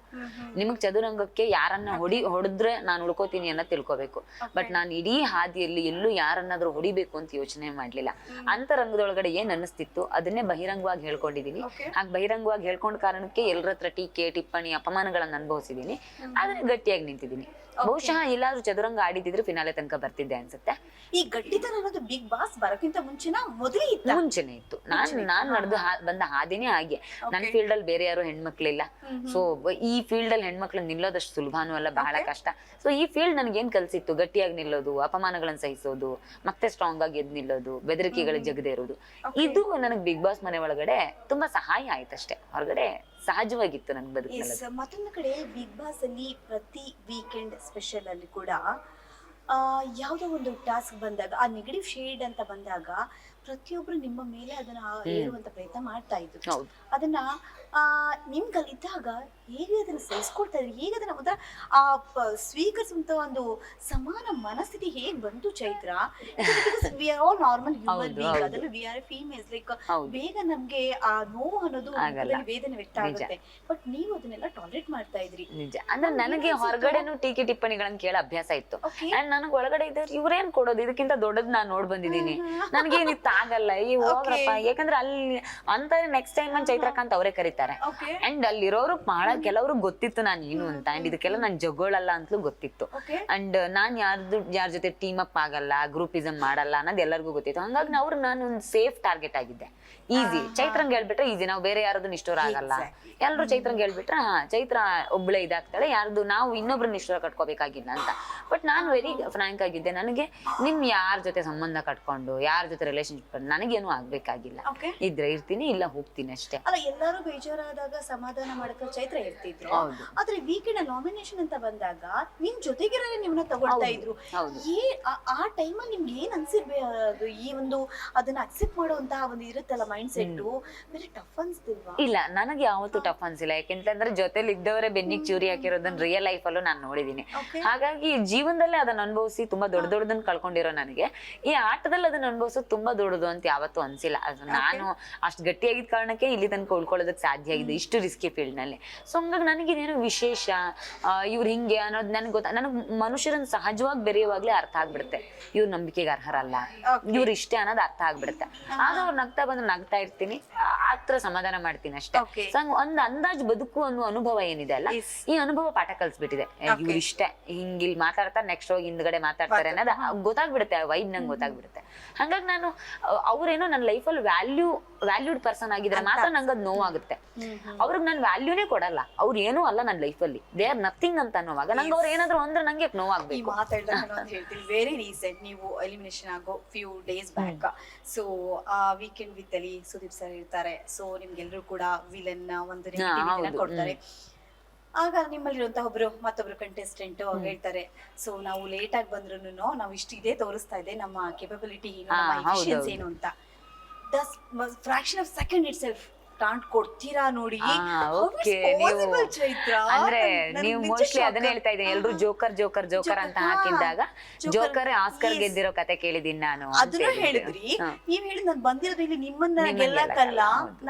ನಿಮಗ್ ಚದುರಂಗಕ್ಕೆ ಯಾರನ್ನ ಹೊಡೆದ್ರೆ ನಾನು ಉಳ್ಕೋತೀನಿ ಅನ್ನೋ ತಿಳ್ಕೊಬೇಕು. ಬಟ್ ನಾನು ಇಡೀ ಹಾದಿಯಲ್ಲಿ ಎಲ್ಲೂ ಯಾರನ್ನಾದ್ರೂ ಹೊಡಿಬೇಕು ಅಂತ ಯೋಚನೆ ಮಾಡ್ಲಿಲ್ಲ. ಅಂತರಂಗದೊಳಗಡೆ ಏನ್ ಅನ್ನಿಸ್ತಿತ್ತು ಅದನ್ನೇ ಬಹಿರಂಗವಾಗಿ ಹೇಳ್ಕೊಂಡಿದೀನಿ. ಹಾಗೆ ಬಹಿರಂಗವಾಗಿ ಹೇಳ್ಕೊಂಡ ಕಾರಣಕ್ಕೆ ಎಲ್ಲರ ಹತ್ರ ಟೀಕೆ, ಟಿಪ್ಪಣಿ, ಅಪಮಾನಗಳನ್ನ ಅನುಭವಿಸಿದೀನಿ. ಆದ್ರೆ ಗಟ್ಟಿಯಾಗಿ ನಿಂತಿದ್ದೀನಿ. ಬಹುಶಃ ಎಲ್ಲಾದ್ರೂ ಚದುರಂಗ ಆಡಿದಿದ್ರೆ ಫಿನಾಲೆ ತನಕ ಬರ್ತಿದ್ದೆ ಅನ್ಸುತ್ತೆ. ಈ ಗಟ್ಟಿತನ ಅನ್ನೋದು ಬಿಗ್ ಬಾಸ್ ಬರಕ್ಕಿಂತ ಮುಂಚೆನೆ ಇತ್ತು. ನಾನ್ ನಡೆದು ಬಂದ ಹಾದಿನೇ ಹಾಗೆ. ನನ್ನ ಫೀಲ್ಡ್ ಅಲ್ಲಿ ಬೇರೆ ಯಾರು ಹೆಣ್ಮಕ್ಳಿಲ್ಲ. ಸೊ ಈ ಫೀಲ್ಡ್ ಅಲ್ಲಿ ಹೆಣ್ಮಕ್ಳು ನಿಲ್ಲೋದಷ್ಟು ಸುಲಭನೂ ಅಲ್ಲ, ಬಹಳ ಕಷ್ಟ. ಸೊ ಈ ಫೀಲ್ಡ್ ನನ್ಗೆ ಏನ್ ಕಲ್ಸಿತ್ತು, ಗಟ್ಟಿಯಾಗಿ ನಿಲ್ಲೋದು, ಅಪಮಾನಗಳನ್ನ ಸಹಿಸೋದು, ಮತ್ತೆ ಸ್ಟ್ರಾಂಗ್ ಆಗಿ ಎದ್ ನಿಲ್ಲೋದು, ಬೆದರಿಕೆಗಳಿಗೆ ಜಗದೇ ಇರೋದು. ಇದು ನನಗ್ ಬಿಗ್ ಬಾಸ್ ಮನೆ ಒಳಗಡೆ ತುಂಬಾ ಸಹಾಯ ಆಯ್ತಷ್ಟೇ. ಹೊರಗಡೆ ಸಹಜವಾಗಿತ್ತು ನನ್ ಬದುಕಿನಲ್ಲಿ. ಮತ್ತೊಂದು ಕಡೆ ಬಿಗ್ ಬಾಸ್ ಅಲ್ಲಿ ಪ್ರತಿ ವೀಕೆಂಡ್ ಸ್ಪೆಷಲ್ ಅಲ್ಲಿ ಕೂಡ ಯಾವುದೋ ಒಂದು ಟಾಸ್ಕ್ ಬಂದಾಗ, ಆ ನೆಗೆಟಿವ್ ಶೇಡ್ ಅಂತ ಬಂದಾಗ ಪ್ರತಿಯೊಬ್ರು ನಿಮ್ಮ ಮೇಲೆ ಅದನ್ನ ಹೇರುವಂತ ಪ್ರಯತ್ನ ಮಾಡ್ತಾ ಇದ್ರು. ಹೌದು. ಅದನ್ನ ನಿಮ್ಗಲ್ಲಿದ್ದಾಗ ಹೇಗೆ ಅದನ್ನ ಸಹಿಸ್ಕೊಳ್ತಾ ಇದ್ರಿ, ಹೇಗೆ ಅದನ್ನ ಒಂಥರ ಆ ಸ್ವೀಕರಿಸುವಂತ ಒಂದು ಸಮಾನ ಮನಸ್ಥಿತಿ ಹೇಗ್ ಬಂತು Chaitra? We are all normal human being, ಅದರಲ್ಲೂ ವಿ ಆರ್ ಫೀಮೇಲ್ಸ್, ಲೈಕ್ ಬೇಗ ನಮ್ಗೆ ಆ ನೋವು ಅನ್ನೋದು ಮುಖದಲ್ಲಿ ವೇದನೆ ವ್ಯಕ್ತ ಆಗುತ್ತೆ. ಬಟ್ ನೀವು ಅದನ್ನೆಲ್ಲ ಟಾಲರೇಟ್ ಮಾಡ್ತಾ ಇದ್ರಿ. ನಿಜ. ಅಂದ್ರೆ ನನಗೆ ಹೊರಗಡೆನು ಟೀಕೆ ಟಿಪ್ಪಣಿಗಳನ್ನ ಕೇಳೋ ಅಭ್ಯಾಸ ಇತ್ತು. ಅಂಡ್ ನನಗ್ ಒಳಗಡೆ ಇದ್ದವ್ರು ಇವ್ರೇನ್ ಕೊಡೋದು, ಇದಕ್ಕಿಂತ ದೊಡ್ಡದ್ ನಾನ್ ನೋಡ್ ಬಂದಿದ್ದೀನಿ, ನನ್ಗೇನಿತ್ತು ಆಗಲ್ಲ, ಈ ಹೋಗ್ರಪ್ಪ. ಯಾಕಂದ್ರೆ ಅಲ್ಲಿ ಅಂತ ನೆಕ್ಸ್ಟ್ ಟೈಮ್ ನನ್ ಚೈತ್ರಕಾಂತ್ ಅವರೇ ಕರೀತಾರೆ. ಅಂಡ್ ಅಲ್ಲಿರೋರು ಬಹಳ ಕೆಲವ್ರು ಗೊತ್ತಿತ್ತು ನಾನು ಏನು ಅಂತ. ಅಂಡ್ ಇದಕ್ಕೆಲ್ಲ ನಾನ್ ಜಗೋಳಲ್ಲ ಅಂತಲೂ ಗೊತ್ತಿತ್ತು. ಅಂಡ್ ನಾನ್ ಯಾರ ಜೊತೆ ಟೀಮ್ ಅಪ್ ಆಗಲ್ಲ, ಗ್ರೂಪಿಸಮ್ ಮಾಡಲ್ಲ ಅನ್ನೋದು ಎಲ್ಲರಿಗೂ ಗೊತ್ತಿತ್ತು. ಹಂಗಾಗಿ ನಾನು ಒಂದು ಸೇಫ್ ಟಾರ್ಗೆಟ್ ಆಗಿದ್ದೆ. ಈಸಿ. ಚೈತ್ರಂಗ್ ಹೇಳ್ಬಿಟ್ರೆ ಈಸಿ, ನಾವು ಬೇರೆ ಯಾರದು ನಿಷ್ಠೂರ ಆಗಲ್ಲ. ಎಲ್ರು ಚೈತ್ರಂಗ್ ಹೇಳ್ಬಿಟ್ರೆ ಚೈತ್ರ ಒಬ್ಳೆ ಇದಾಗ್ತಾಳೆ, ಯಾರ್ದು ನಾವು ಇನ್ನೊಬ್ರು ನಿಷ್ಠೂರ ಕಟ್ಕೋಬೇಕಾಗಿಲ್ಲ ಅಂತ. ಬಟ್ ನಾನು ವೆರಿ ಫ್ರಾಂಕ್ ಆಗಿದ್ದೆ. ನನಗೆ ಯಾರ ಜೊತೆ ಸಂಬಂಧ ಕಟ್ಕೊಂಡು ಯಾರ ಜೊತೆ ರಿಲೇಶನ್ಶಿಪ್ ನನಗೇನು ಆಗ್ಬೇಕಾಗಿಲ್ಲ. ಇದ್ರೆ ಇರ್ತೀನಿ, ಇಲ್ಲ ಹೋಗ್ತೀನಿ ಅಷ್ಟೇ. ಅಲ್ಲ, ಎಲ್ಲರೂ ಬೇಜಾರಾದಾಗ ಸಮಾಧಾನ ಮಾಡ್ಕೊಂಡು ಚೈತ್ರ ಇರ್ತಿದ್ರು. ಆದ್ರೆ ವೀಕೆಂಡ್ ನಾಮಿನೇಷನ್ ಅಂತ ಬಂದಾಗ ನಿಮ್ ಜೊತೆಗಿರೋ ನಿಮ್ನ ತಗೊಳ್ತಾ ಇದ್ರು. ಆ ಟೈಮಲ್ಲಿ ನಿಮ್ಗೆ ಏನ್ ಅನ್ಸಿರ್ಬೇಕು? ಈ ಒಂದು ಅದನ್ನ ಅಕ್ಸೆಪ್ಟ್ ಮಾಡುವಂತಹ ಒಂದು ಇರುತ್ತಲ್ಲ ಮೈಂಡ್ ಸೆಟ್, ವೆರಿ ಟಫ್ ಅನ್ಸ್ತಿಲ್ವಾ? ಇಲ್ಲ, ನನಗೆ ಯಾವತ್ತೂ ಟಫ್ ಅನ್ಸಿಲ್ಲ. ಯಾಕೆಂತಂದ್ರೆ ಜೊತೆಲಿ ಇದ್ದವರೇ ಬೆನ್ನಿಗೆ ಚೂರಿ ಹಾಕಿರೋದನ್ನ ರಿಯಲ್ ಲೈಫ್ ಅಲ್ಲೂ ನಾನು ನೋಡಿದೀನಿ. ಹಾಗಾಗಿ ಜೀವನದಲ್ಲೇ ಅದನ್ನ ಅನುಭವಿಸಿ ತುಂಬಾ ದೊಡ್ಡದನ್ನ ಕಳ್ಕೊಂಡಿರೋ ನನಗೆ ಈ ಆಟದಲ್ಲಿ ಅದನ್ನ ಅನುಭವಿಸೋದು ತುಂಬಾ ದೊಡ್ಡದು ಅಂತ ಯಾವತ್ತೂ ಅನ್ಸಿಲ್ಲ. ನಾನು ಅಷ್ಟು ಗಟ್ಟಿಯಾಗಿದ್ದ ಕಾರಣಕ್ಕೆ ಇಲ್ಲಿ ತನಕ ಉಳ್ಕೊಳ್ಳೋದಕ್ಕೆ ಸಾಧ್ಯ ಆಗಿದೆ ಇಷ್ಟು ರಿಸ್ಕಿ ಫೀಲ್ಡ್ ನಲ್ಲಿ. ಸೊ ಹಂಗಾಗಿ ನನಗಿದೇನೋ ವಿಶೇಷ ಇವ್ರು ಹಿಂಗೆ ಅನ್ನೋದು ನನಗೆ ನನಗ್ ಮನುಷ್ಯರನ್ನ ಸಹಜವಾಗಿ ಬೆರೆಯುವಾಗ್ಲೇ ಅರ್ಥ ಆಗ್ಬಿಡುತ್ತೆ. ಇವ್ರು ನಂಬಿಕೆಗೆ ಅರ್ಹರಲ್ಲ, ಇವ್ರು ಇಷ್ಟೇ ಅನ್ನೋದು ಅರ್ಥ ಆಗ್ಬಿಡುತ್ತೆ. ಆಗ ಅವ್ರು ನಗ್ತಾ ಬಂದ್ರೆ ನಗ್ತಾ ಇರ್ತೀನಿ, ಆತರ ಸಮಾಧಾನ ಮಾಡ್ತೀನಿ ಅಷ್ಟೇ. ಸೊ ಒಂದ್ ಅಂದಾಜ್ ಬದುಕು ಅನ್ನೋ ಅನುಭವ ಏನಿದೆ ಅಲ್ಲ, ಈ ಅನುಭವ ಪಾಠ ಕಲ್ಸ್ಬಿಟ್ಟಿದೆ. ಇವ್ರು ಇಷ್ಟೇ, ಹಿಂಗ್ ಇಲ್ಲಿ ಮಾತಾಡ್ತಾರೆ, ನೆಕ್ಸ್ಟ್ ಹೋಗಿ ಹಿಂದ್ಗಡೆ ಮಾತಾಡ್ತಾರೆ ಅನ್ನೋದು ಗೊತ್ತಾಗ್ಬಿಡುತ್ತೆ. ಆ ವೈಬ್ ನಂಗೆ ಗೊತ್ತಾಗ್ಬಿಡುತ್ತೆ. ಹಂಗಾಗಿ ನಾನು ಅವ್ರೇನೋ ನನ್ನ ಲೈಫಲ್ಲಿ ವ್ಯಾಲ್ಯೂಡ್ ಪರ್ಸನ್ ಆಗಿದ್ರೆ ಮಾತ್ರ ನಂಗೆ ಅದು ನೋವಾಗುತ್ತೆ. ಅವ್ರಿಗೆ ನಾನು ವ್ಯಾಲ್ಯೂನೇ ಕೊಡಲ್ಲ, ಅವ್ರು ಏನೂ ಅಲ್ಲ ನನ್ನ ಲೈಫಲ್ಲಿ, ದೇ ಆರ್ ನಥಿಂಗ್ ಅಂತ ಅನ್ನೋವಾಗ ನಂಗೆ ಅವ್ರು ಏನಾದ್ರು ಅಂದ್ರೆ ನಂಗೆ ನೋವಾಗ್ಬೇಕು. ಹೇಳ್ತೀನಿ, ವೆರಿ ರೀಸೆಂಟ್ ನೀವು ಎಲಿಮಿನೇಷನ್ ಆಗೋ few days back, so weekend with ಅಲ್ಲಿ ಸುದೀಪ್ ಸರ್ ಇರ್ತಾರೆ. ಸೊ ನಿಮ್ಗೆಲ್ರು ಕೂಡ ವಿಲನ್ ಒಂದು ಕೊಡ್ತಾರೆ. ಆಗ ನಿಮ್ಮಲ್ಲಿರುವಂತಹ ಮತ್ತೊಬ್ರು ಕಂಟೆಸ್ಟೆಂಟ್ ಹೇಳ್ತಾರೆ, ಸೊ ನಾವು ಲೇಟ್ ಆಗಿ ಬಂದ್ರು ನಾವು ಇಷ್ಟು ಇದೇ ತೋರಿಸ್ತಾ ಇದೆ, ನಮ್ಮ ಕೆಪಬಿಲಿಟಿ ಏನು, ನಮ್ಮ ಎಫಿಷಿಯನ್ಸಿ ಏನು ಅಂತ. The fraction of second it self taunt ಕೊಡ್ತೀರಾ ನೋಡಿ. ಅಂದ್ರೆ ನೀವು ಮೋಸ್ಟ್ಲಿ ಅದನ್ನ ಹೇಳ್ತಾ ಇದ್ದೀನಿ, ಎಲ್ರು ಜೋಕರ್ ಜೋಕರ್ ಜೋಕರ್ ಅಂತ ಹಾಕಿದ್ದಾಗ ಜೋಕರ್ ಆಸ್ಕರ್ ಗೆದ್ದಿರೋ ಕತೆ ಕೇಳಿದೀನಿ ನಾನು. ಅದನ್ನ ಹೇಳಿದ್ರಿ ನೀವ್ ಹೇಳಿ, ನಾನು ಬಂದಿರೋದು ಇಲ್ಲಿ ನಿಮ್ಮನ್ನ ಗೆಲ್ಲಕ್ಕಲ್ಲ,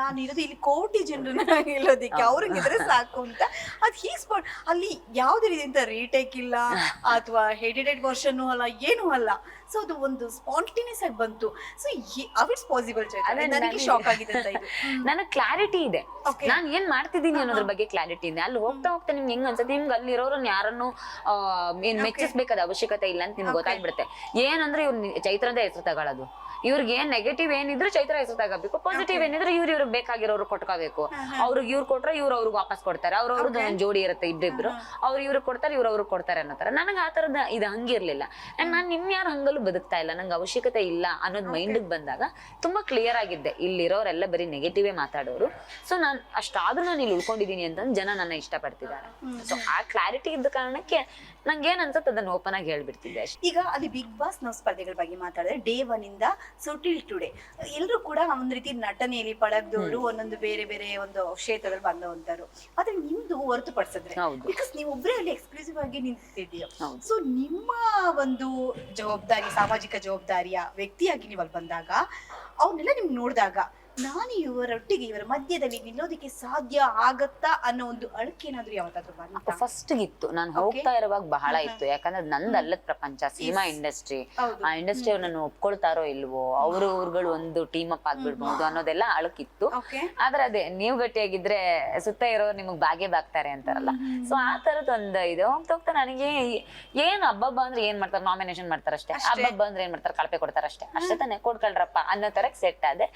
ನಾನು ಇರೋದು ಇಲ್ಲಿ ಕೋಟಿ ಜನರನ್ನ ಗೆಲ್ಲೋದಿಕ್ಕೆ, ಅವ್ರಿಗಿದ್ರೆ ಸಾಕು ಅಂತ. ಅದ್ ಹೀಗೆ ಅಲ್ಲಿ ಯಾವ್ದೇ ರೀತಿಯಿಂದ ರೀಟೇಕ್ ಇಲ್ಲ ಅಥವಾ ಎಡಿಟೆಡ್ ವರ್ಷನ್ ಅಲ್ಲ, ಏನೂ ಅಲ್ಲ. ಸೊ ಅದು ಒಂದು ಸ್ಪಾಂಟೇನಿಯಸ್ ಆಗಿ ಬಂತು. So how it's possible? ನನಗೆ ಶಾಕ್ ಆಗಿದೆ. ನನಗೆ ಕ್ಲಾರಿಟಿ ಇದೆ, ನಾನ್ ಏನ್ ಮಾಡ್ತಿದ್ದೀನಿ ಅನ್ನೋದ್ರ ಬಗ್ಗೆ ಕ್ಲಾರಿಟಿ ಇದೆ. ಅಲ್ಲಿ ಹೋಗ್ತಾ ಹೋಗ್ತಾ ನಿಮ್ಗೆ ಹೆಂಗ್ ಅನ್ಸುತ್ತೆ, ನಿಮ್ಗೆ ಅಲ್ಲಿರೋರನ್ನ ಯಾರನ್ನು ಏನ್ ಮೆಚ್ಚಿಸ್ಬೇಕಾದ ಅವಶ್ಯಕತೆ ಇಲ್ಲ ಅಂತ ನಿಮ್ಗೆ ಗೊತ್ತಾಗ್ಬಿಡುತ್ತೆ. ಏನಂದ್ರೆ ಇವ್ರು ಚೈತ್ರದ ಹೆಸರು ತಗೊಳ್ಳೋದು, ಇವ್ರಿಗೆ ಏನ್ ನೆಗೆಟಿವ್ ಏನಿದ್ರು ಚೈತ್ರ ಹೆಸರು ತಗೋಬೇಕು, ಪಾಸಿಟಿವ್ ಏನಿದ್ರೆ ಇವ್ರಿಗೆ ಬೇಕಾಗಿರೋರು ಕೊಟ್ಕೋಬೇಕು. ಅವ್ರಿಗೆ ಇವ್ರು ಕೊಟ್ರೆ ಅವ್ರಿಗೆ ವಾಪಸ್ ಕೊಡ್ತಾರೆ, ಅವ್ರವ್ರದ್ದು ಒಂದ್ ಜೋಡಿ ಇರುತ್ತೆ, ಇಬ್ಬಿಬ್ರು ಅವ್ರು ಇವ್ರಿಗೆ ಕೊಡ್ತಾರೆ, ಇವ್ರವ್ರಿಗೆ ಕೊಡ್ತಾರೆ ಅನ್ನೋ ತರ. ನನಗೆ ಆ ತರದ ಇದು ಹಂಗಿರ್ಲಿಲ್ಲ. ಅಂಡ್ ನಾನ್ ನಿಮ್ ಯಾರು ಹಂಗಲ್ಲೂ ಬದುಕ್ತಾ ಇಲ್ಲ, ನಂಗೆ ಅವಶ್ಯಕತೆ ಇಲ್ಲ ಅನ್ನೋದು ಮೈಂಡ್ ಬಂದಾಗ ತುಂಬಾ ಕ್ಲಿಯರ್ ಆಗಿದ್ದೆ. ಇಲ್ಲಿರೋರೆಲ್ಲ ಬರೀ ನೆಗೆಟಿವೇ ಮಾತಾಡೋರು. ಸೊ ನಾನ್ ಅಷ್ಟಾದ್ರೂ ನಾನು ಇಲ್ಲಿ ಉಳ್ಕೊಂಡಿದೀನಿ ಅಂತ ಜನ ನನ್ನ ಇಷ್ಟಪಡ್ತಿದ್ದಾರೆ. ಸೊ ಆ ಕ್ಲಾರಿಟಿ ಇದ್ದ ಕಾರಣಕ್ಕೆ ನಂಗೆ ಏನ್ ಅನ್ಸುತ್ತೆ ಅದನ್ನ ಓಪನ್ ಆಗಿ ಹೇಳ್ಬಿಡ್ತಿದ್ದೆ ಅಷ್ಟೇ. ಈಗ ಅಲ್ಲಿ ಬಿಗ್ ಬಾಸ್ ನಾವು ಸ್ಪರ್ಧೆಗಳ ಬಗ್ಗೆ ಮಾತಾಡಿದ್ರೆ ಡೇ 1 ಇಂದ ಸೊ ಟಿಲ್ ಟುಡೇ ಎಲ್ಲರೂ ಕೂಡ ಒಂದ್ ರೀತಿ ನಟನೆಯಲ್ಲಿ ಪಳಗ್ದವರು, ಒಂದೊಂದು ಬೇರೆ ಬೇರೆ ಒಂದು ಕ್ಷೇತ್ರದಲ್ಲಿ ಬಂದವಂತರು. ಆದ್ರೆ ನಿಮ್ದು ಹೊರತುಪಡಿಸಿದ್ರೆ, ಬಿಕಾಸ್ ನೀವು ಒಬ್ಬರೇ ಅಲ್ಲಿ ಎಕ್ಸ್ಕ್ಲೂಸಿವ್ ಆಗಿ ನಿಂತಿದ್ದೀಯ. ಸೊ ನಿಮ್ಮ ಒಂದು ಜವಾಬ್ದಾರಿ, ಸಾಮಾಜಿಕ ಜವಾಬ್ದಾರಿಯ ವ್ಯಕ್ತಿಯಾಗಿ ನೀವು ಅಲ್ಲಿ ಬಂದಾಗ, ಅವನ್ನೆಲ್ಲ ನಿಮ್ಗೆ ನೋಡಿದಾಗ, ನಾನು ಇವರೊಟ್ಟಿಗೆ ಇವರ ಮಧ್ಯದಲ್ಲಿ ನಿಲ್ಲೋದಕ್ಕೆ ಸಾಧ್ಯ ಆಗತ್ತಾ ಅನ್ನೋ ಒಂದು ಅಳಕೆ ಏನಾದ್ರು ಯಾವತ್ತಾದ್ರೂ ಬಂತಾ? ಫಸ್ಟ್ ಇತ್ತು, ನಾನು ಹೋಗ್ತಾ ಇರುವಾಗ ಬಹಳ ಇತ್ತು. ಯಾಕಂದ್ರೆ ನಂದಲ್ಲದ ಪ್ರಪಂಚ ಸಿನಿಮಾ ಇಂಡಸ್ಟ್ರಿ, ಆ ಇಂಡಸ್ಟ್ರಿ ಅವ್ರನ್ನ ಒಪ್ಕೊಳ್ತಾರೋ ಇಲ್ವೋ, ಅವ್ರುಗಳು ಒಂದು ಟೀಮ್ ಅಪ್ ಆಗ್ಬಿಡ್ಬಹುದು ಅನ್ನೋದೆಲ್ಲ ಅಳಕಿತ್ತು. ಆದ್ರೆ ಅದೇ ನೀವು ಗಟ್ಟಿಯಾಗಿದ್ರೆ ಸುತ್ತ ಇರೋರು ನಿಮಗ್ ಬಾಗ್ತಾರೆ ಅಂತಾರಲ್ಲ, ಸೊ ಆ ತರದ್ ಒಂದು ಇದೆ. ಹೋಗ್ತಾ ಹೋಗ್ತಾ ನನಗೆ ಏನ್ ಹಬ್ಬ ಅಂದ್ರೆ ಏನ್ ಮಾಡ್ತಾರೆ, ನಾಮಿನೇಷನ್ ಮಾಡ್ತಾರಷ್ಟೇ. ಹಬ್ಬ ಅಂದ್ರೆ ಏನ್ ಮಾಡ್ತಾರೆ, ಕಳಪೆ ಕೊಡ್ತಾರಷ್ಟೇ, ಅಷ್ಟೇ ತಾನೆ, ಕೊಡ್ಕೊಳ್ರಪ್ಪ ಅನ್ನೋ ತರಕ್ ಸೆಟ್ ಆದೆ.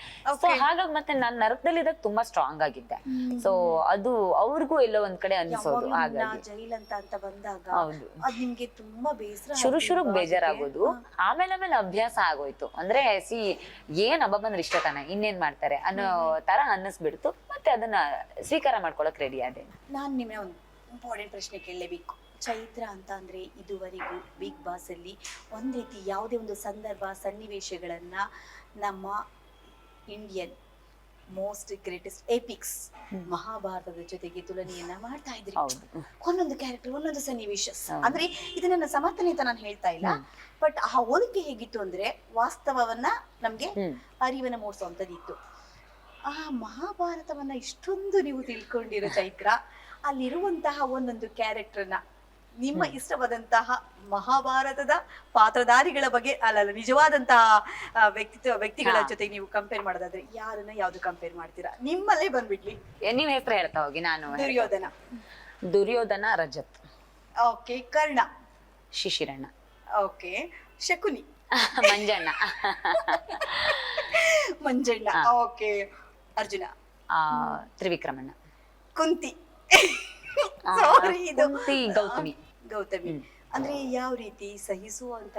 ಸೊ ಹಾಗಾಗಿ ಮತ್ತೆ ನಾನು ನರಕದಲ್ಲಿ ಇದ್ದಾಗ ತುಂಬಾ ಸ್ಟ್ರಾಂಗ್ ಆಗಿದ್ದೆ. ಸೊ ಅದು ಅವ್ರಿಗೂ ಎಲ್ಲೋ ಒಂದ್ ಕಡೆ ಅನ್ಸೋದು. ಹಾಗಾಗಿ ಜೈಲ್ ಅಂತ ಬಂದಾಗ ಅದ್ ನಿಮ್ಗೆ ತುಂಬಾ ಬೇಸರ, ಶುರು ಬೇಜಾರಾಗೋದು, ಆಮೇಲೆ ಅಭ್ಯಾಸ ಆಗೋಯ್ತು. ಅಂದ್ರೆ ಏನ್ ಹಬ್ಬ ಬಂದ್ರೆ ಇಷ್ಟ ತಾನೆ, ಇನ್ನೇನ್ ಮಾಡ್ತಾರೆ ಅನ್ನೋ ತರ ಅನ್ನಿಸ್ಬಿಡ್ತು. ಮತ್ತೆ ಅದನ್ನ ಸ್ವೀಕಾರ ಮಾಡ್ಕೊಳಕ್ ರೆಡಿ ಆದೆ. ನಾನ್ ನಿಮ್ಗೆ ಒಂದು ಇಂಪಾರ್ಟೆಂಟ್ ಪ್ರಶ್ನೆ ಕೇಳಲೇಬೇಕು. ಚೈತ್ರ ಅಂತ ಅಂದ್ರೆ ಇದುವರೆಗೂ ಬಿಗ್ ಬಾಸ್ ಅಲ್ಲಿ ಒಂದ್ ರೀತಿ ಯಾವುದೇ ಒಂದು ಸಂದರ್ಭ ಸನ್ನಿವೇಶಗಳನ್ನ ನಮ್ಮ ಇಂಡಿಯನ್ ಮೋಸ್ಟ್ ಗ್ರೇಟೆಸ್ಟ್ ಎಪಿಕ್ಸ್ ಮಹಾಭಾರತದ ಜೊತೆಗೆ ತುಲನೆಯನ್ನ ಮಾಡ್ತಾ ಇದ್ರಿ. ಒಂದೊಂದು ಕ್ಯಾರೆಕ್ಟರ್ ಒಂದೊಂದು ಸನ್ನಿವೇಶ ಅಂದ್ರೆ ಇದು ನನ್ನ ಸಮರ್ಥನೆ ಅಂತ ನಾನು ಹೇಳ್ತಾ ಇಲ್ಲ, ಬಟ್ ಆ ಹೋಲಿಕೆ ಹೇಗಿತ್ತು ಅಂದ್ರೆ ವಾಸ್ತವವನ್ನ ನಮ್ಗೆ ಅರಿವನ್ನ ಮೂಡಿಸುವಂತದಿತ್ತು. ಆ ಮಹಾಭಾರತವನ್ನ ಇಷ್ಟೊಂದು ನೀವು ತಿಳ್ಕೊಂಡಿರೋ ಚೈತ್ರ, ಅಲ್ಲಿರುವಂತಹ ಒಂದೊಂದು ಕ್ಯಾರೆಕ್ಟರ್ನ ನಿಮ್ಮ ಇಷ್ಟವಾದಂತಹ ಮಹಾಭಾರತದ ಪಾತ್ರಧಾರಿಗಳ ಬಗ್ಗೆ ಅಲ್ಲ ನಿಜವಾದಂತಹ ವ್ಯಕ್ತಿಗಳ ಜೊತೆ ನೀವು ಕಂಪೇರ್ ಮಾಡೋದಾದ್ರೆ ಯಾವ್ದು ಕಂಪೇರ್ ಮಾಡ್ತೀರಾ? ನಿಮ್ಮಲ್ಲೇ ಬಂದ್ಬಿಡ್ಲಿ, ನೀವ್ ಹೆಸರು ಹೇಳ್ತಾ ಹೋಗಿ. ನಾನು ದುರ್ಯೋಧನ ರಜತ್. ಓಕೆ. ಕರ್ಣ ಶಿಶಿರಣ್ಣ. ಓಕೆ. ಶಕುನಿ ಮಂಜಣ್ಣ. ಮಂಜಣ್ಣ. ಓಕೆ. ಅರ್ಜುನ. ತ್ರಿವಿಕ್ರಮಣ್ಣ. ಕುಂತಿ. ಗೌತಮಿ. ಅಂದ್ರೆ ಯಾವ ರೀತಿ ಸಹಿಸುವಂತ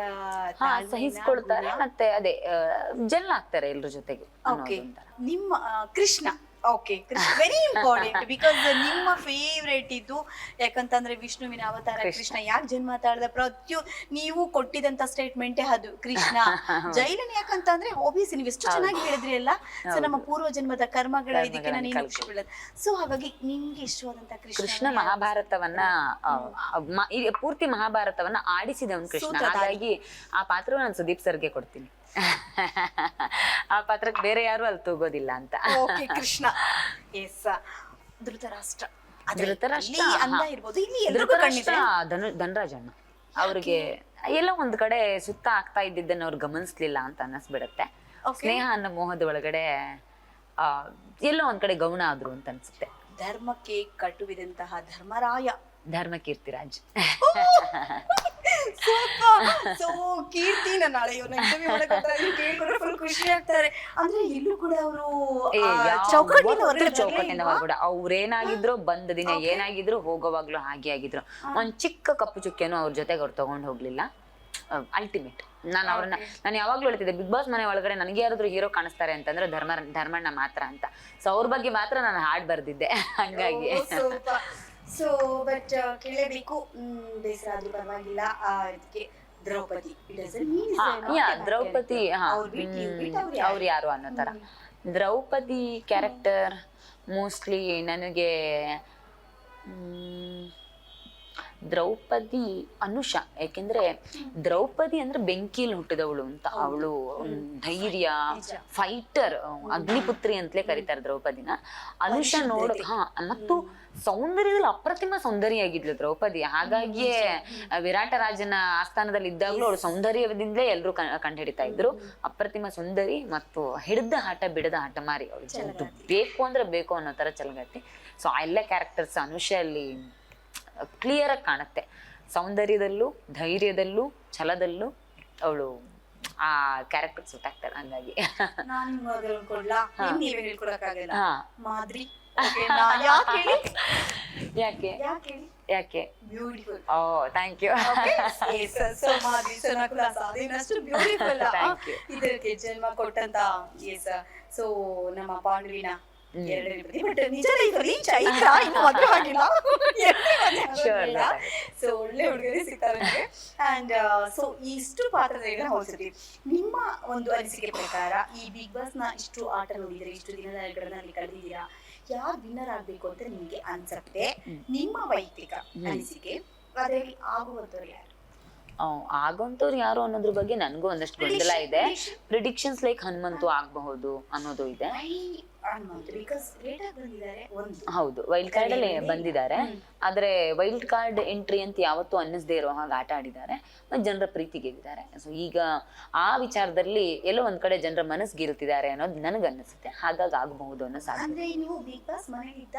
ಸಹಿಸ್ಕೊಳ್ತಾರೆ, ಮತ್ತೆ ಅದೇ ಜೆಲ್ ಆಗ್ತಾರೆ ಎಲ್ರ ಜೊತೆಗೆ. ನಿಮ್ಮ Krishna. Okay. Very important because ನಿಮ್ಮ ಫೇವ್ರೇಟ್ ಇದು. ಯಾಕಂತಂದ್ರೆ ವಿಷ್ಣುವಿನ ಅವತಾರ ಕೃಷ್ಣ ಯಾಕೆ ಜನ್ಮ ತಾಳ್ದ ನೀವು ಕೊಟ್ಟಿದಂತ ಸ್ಟೇಟ್ಮೆಂಟೇ ಅದು ಕೃಷ್ಣ. ಜೈಲನ್ ಯಾಕಂತಂದ್ರೆ ಆಬ್ವಿಯಸ್ಲಿ ನೀವು ಎಷ್ಟು ಚೆನ್ನಾಗಿ ಹೇಳಿದ್ರಿ ಅಲ್ಲ. ಸೊ ನಮ್ಮ ಪೂರ್ವ ಜನ್ಮದ ಕರ್ಮಗಳ ಇದಕ್ಕೆ ನಾನು ಏನು ಖುಷಿ ಬೀಳೋದು. ಸೊ ಹಾಗಾಗಿ ನಿಮ್ಗೆ ಇಷ್ಟವಾದಂತ ಕೃಷ್ಣ ಮಹಾಭಾರತವನ್ನ ಪೂರ್ತಿ ಮಹಾಭಾರತವನ್ನ ಆಡಿಸಿದವನ್ ಕೃಷ್ಣ. ಹಾಗಾಗಿ ಆ ಪಾತ್ರ ನಾನು ಸುದೀಪ್ ಸರ್ಗೆ ಕೊಡ್ತೀನಿ. ಆ ಪಾತ್ರಕ್ಕೆ ಬೇರೆ ಯಾರು ಅಲ್ಲಿ ತಗೋದಿಲ್ಲ ಅಂತ. ಕೃಷ್ಣ. ಎಸ್. ಧೃತರಾಷ್ಟ್ರ. ಧನರಾಜಣ್ಣ ಅವ್ರಿಗೆ ಎಲ್ಲ ಒಂದ್ ಕಡೆ ಸುತ್ತ ಆಗ್ತಾ ಇದ್ದಿದ್ದನ್ನ ಅವ್ರು ಗಮನಿಸ್ಲಿಲ್ಲ ಅಂತ ಅನ್ನಿಸ್ಬಿಡತ್ತೆ. ಸ್ನೇಹ ಅನ್ನೋ ಮೋಹದ ಒಳಗಡೆ ಎಲ್ಲೋ ಒಂದ್ ಕಡೆ ಗೌಣ ಆದ್ರು ಅಂತ ಅನ್ಸುತ್ತೆ. ಧರ್ಮಕ್ಕೆ ಕಟ್ಟುವಿದಂತಹ ಧರ್ಮರಾಯ. ಧರ್ಮಕೀರ್ತಿರಾಜ್. ಸೊ ಕೀರ್ತಿ ನಾಳೆ ಫುಲ್ ಖುಷಿ ಆಗ್ತಾರೆ. ಅಂದ್ರೆ ಇಲ್ಲೂ ಕೂಡ ಅವರು ಚೌಕಟ್ಟಿನ ಹೊರಗಡೆ ಅವ್ರೇನಾಗಿದ್ರು ಬಂದ ದಿನ ಏನಾಗಿದ್ರು ಹೋಗೋವಾಗ್ಲೂ ಹಾಗೆ ಆಗಿದ್ರು. ಒಂದ್ ಚಿಕ್ಕ ಕಪ್ಪು ಚುಕ್ಕೆನೂ ಅವ್ರ ಜೊತೆಗೆ ಅವ್ರು ತಗೊಂಡ್ ಹೋಗ್ಲಿಲ್ಲ. ಅಲ್ಟಿಮೇಟ್. ನಾನು ಯಾವಾಗ್ಲೂ ಹೇಳ್ತಿದ್ದೆ, ಬಿಗ್ ಬಾಸ್ ಮನೆ ಒಳಗಡೆ ನನಗೆ ಯಾರಾದ್ರೂ ಹೀರೋ ಕಾಣಿಸ್ತಾರೆ ಅಂತಂದ್ರೆ ಧರ್ಮಣ್ಣ ಮಾತ್ರ ಅಂತ. ಸೊ ಅವ್ರ ಬಗ್ಗೆ ಮಾತ್ರ ನಾನು ಹಾಡ್ ಬರ್ದಿದ್ದೆ. ಹಂಗಾಗಿ ಸೊ ಬಟ್ ಕೇಳಬೇಕು, ಬೇಸರ ಆದ್ರೂ ಪರವಾಗಿಲ್ಲ. ಇದಕ್ಕೆ ದ್ರೌಪದಿ. ದ್ರೌಪದಿ ಅವ್ರು ಯಾರು ಅನ್ನೋ ತರ. ದ್ರೌಪದಿ ಕ್ಯಾರೆಕ್ಟರ್ ಮೋಸ್ಟ್ಲಿ ನನಗೆ ದ್ರೌಪದಿ ಅನುಷಾ. ಯಾಕೆಂದ್ರೆ ದ್ರೌಪದಿ ಅಂದ್ರೆ ಬೆಂಕಿಯಲ್ಲಿ ಹುಟ್ಟಿದವಳು ಅಂತ. ಅವಳು ಧೈರ್ಯ, ಫೈಟರ್, ಅಗ್ನಿಪುತ್ರಿ ಅಂತಲೇ ಕರೀತಾರೆ ದ್ರೌಪದಿನ. ಅನುಷಾ ಮತ್ತು ಸೌಂದರ್ಯದಲ್ಲಿ ಅಪ್ರತಿಮ ಸೌಂದರ್ಯ ಆಗಿದ್ಲು ದ್ರೌಪದಿ. ಹಾಗಾಗಿಯೇ ವಿರಾಟ ರಾಜನ ಆಸ್ಥಾನದಲ್ಲಿ ಇದ್ದಾಗ್ಲೂ ಅವಳು ಸೌಂದರ್ಯದಿಂದಲೇ ಎಲ್ರು ಕಂಡುಹಿಡಿತಾ ಇದ್ರು. ಅಪ್ರತಿಮ ಸುಂದರಿ ಮತ್ತು ಹಿಡಿದ ಆಟ ಬಿಡದ ಆಟ ಮಾರಿ. ಅವಳು ಬೇಕು ಅಂದ್ರೆ ಬೇಕು ಅನ್ನೋ ತರ ಚಲಗತ್ತಿ. ಸೊ ಆ ಎಲ್ಲ ಕ್ಯಾರೆಕ್ಟರ್ಸ್ ಅನುಷಾ ಅಲ್ಲಿ ಕ್ಲಿಯರ್ ಆಗಿ ಕಾಣುತ್ತೆ. ಸೌಂದರ್ಯದಲ್ಲೂ ಧೈರ್ಯದಲ್ಲೂ ಛಲದಲ್ಲೂ ಅವಳು ಆ ಕ್ಯಾರೆಕ್ಟರ್ ಸೂಟ್ ಆಗ್ತಾಳೆ. ಹಂಗಾಗಿ ಯಾಕೆ ಯಾಕೆ ಬ್ಯೂಟಿಫುಲ್. O thank you. ಇದಕ್ಕೆ ಜನ್ಮ ಕೊಟ್ಟಂತ ಸೊ ನಮ್ಮ ಪಾಂಡುವಿನ ಎರಡನೇ ಪತಿ. ಬಟ್ ನಿಜ ಲೈಫಲ್ಲಿ ಚೈತ್ರ ಇನ್ನು ಮದುವೆ ಆಗಿಲ್ಲ. ಸೊ ಒಳ್ಳೆ ಹುಡುಗರೇ ಸಿಗ್ತಾರೆ ನನಗೆ. ಅಂಡ್ ಸೊ ಇಷ್ಟು ಪಾತ್ರಗಳನ್ನ ಹೋಲಿಸಿದ್ವಿ. ನಿಮ್ಮ ಒಂದು ಅನಿಸಿಕೆ ಪ್ರಕಾರ ಈ ಬಿಗ್ ಬಾಸ್ ನ ಇಷ್ಟು ಆಟ ನೋಡಿದ್ರೆ, ಇಷ್ಟು ದಿನಗಳನ್ನ ಅಲ್ಲಿ ಕಳೆದಿದ್ದೀರಾ, ಯಾರು ವಿನ್ನರ್ ಆಗ್ಬೇಕು ಅಂತ ನಿಮ್ಗೆ ಅನ್ಸತ್ತೆ? ನಿಮ್ಮ ವೈಯಕ್ತಿಕ ಅನಿಸಿಕೆ ಅದರಲ್ಲಿ ಆಗುವಂತವ್ರು ಯಾರು? ಆಗೋಂತವ್ರು ಯಾರು ಅನ್ನೋದ್ರ ಬಗ್ಗೆ ನನಗೂ ಒಂದಷ್ಟು ಗೊಂದಲ ಇದೆ. ಪ್ರಿಡಿಕ್ಷನ್ಸ್ ಲೈಕ್ ಹನುಮಂತು ಆಗಬಹುದು ಅನ್ನೋದು ಇದೆ. ಹೌದು, ವೈಲ್ಡ್ ಕಾರ್ಡ್ ಅಲ್ಲಿ ಬಂದಿದ್ದಾರೆ. ಆದ್ರೆ ವೈಲ್ಡ್ ಕಾರ್ಡ್ ಎಂಟ್ರಿ ಅಂತ ಯಾವತ್ತೂ ಅನ್ನಿಸದೇ ಇರೋ ಹಾಗೆ ಆಟ ಆಡಿದ್ದಾರೆ, ಮತ್ತೆ ಜನರ ಪ್ರೀತಿ ಗೆದ್ದಿದ್ದಾರೆ. ಸೊ ಈಗ ಆ ವಿಚಾರದಲ್ಲಿ ಎಲ್ಲೋ ಒಂದ್ ಕಡೆ ಜನರ ಮನಸ್ಸು ಗೆಲ್ತಿದ್ದಾರೆ ಅನ್ನೋದು ನನಗೆ ಅನಿಸುತ್ತೆ. ಹಾಗಾಗಿ ಆಗಬಹುದು ಅನ್ನೋ ಸಾಧ್ಯ.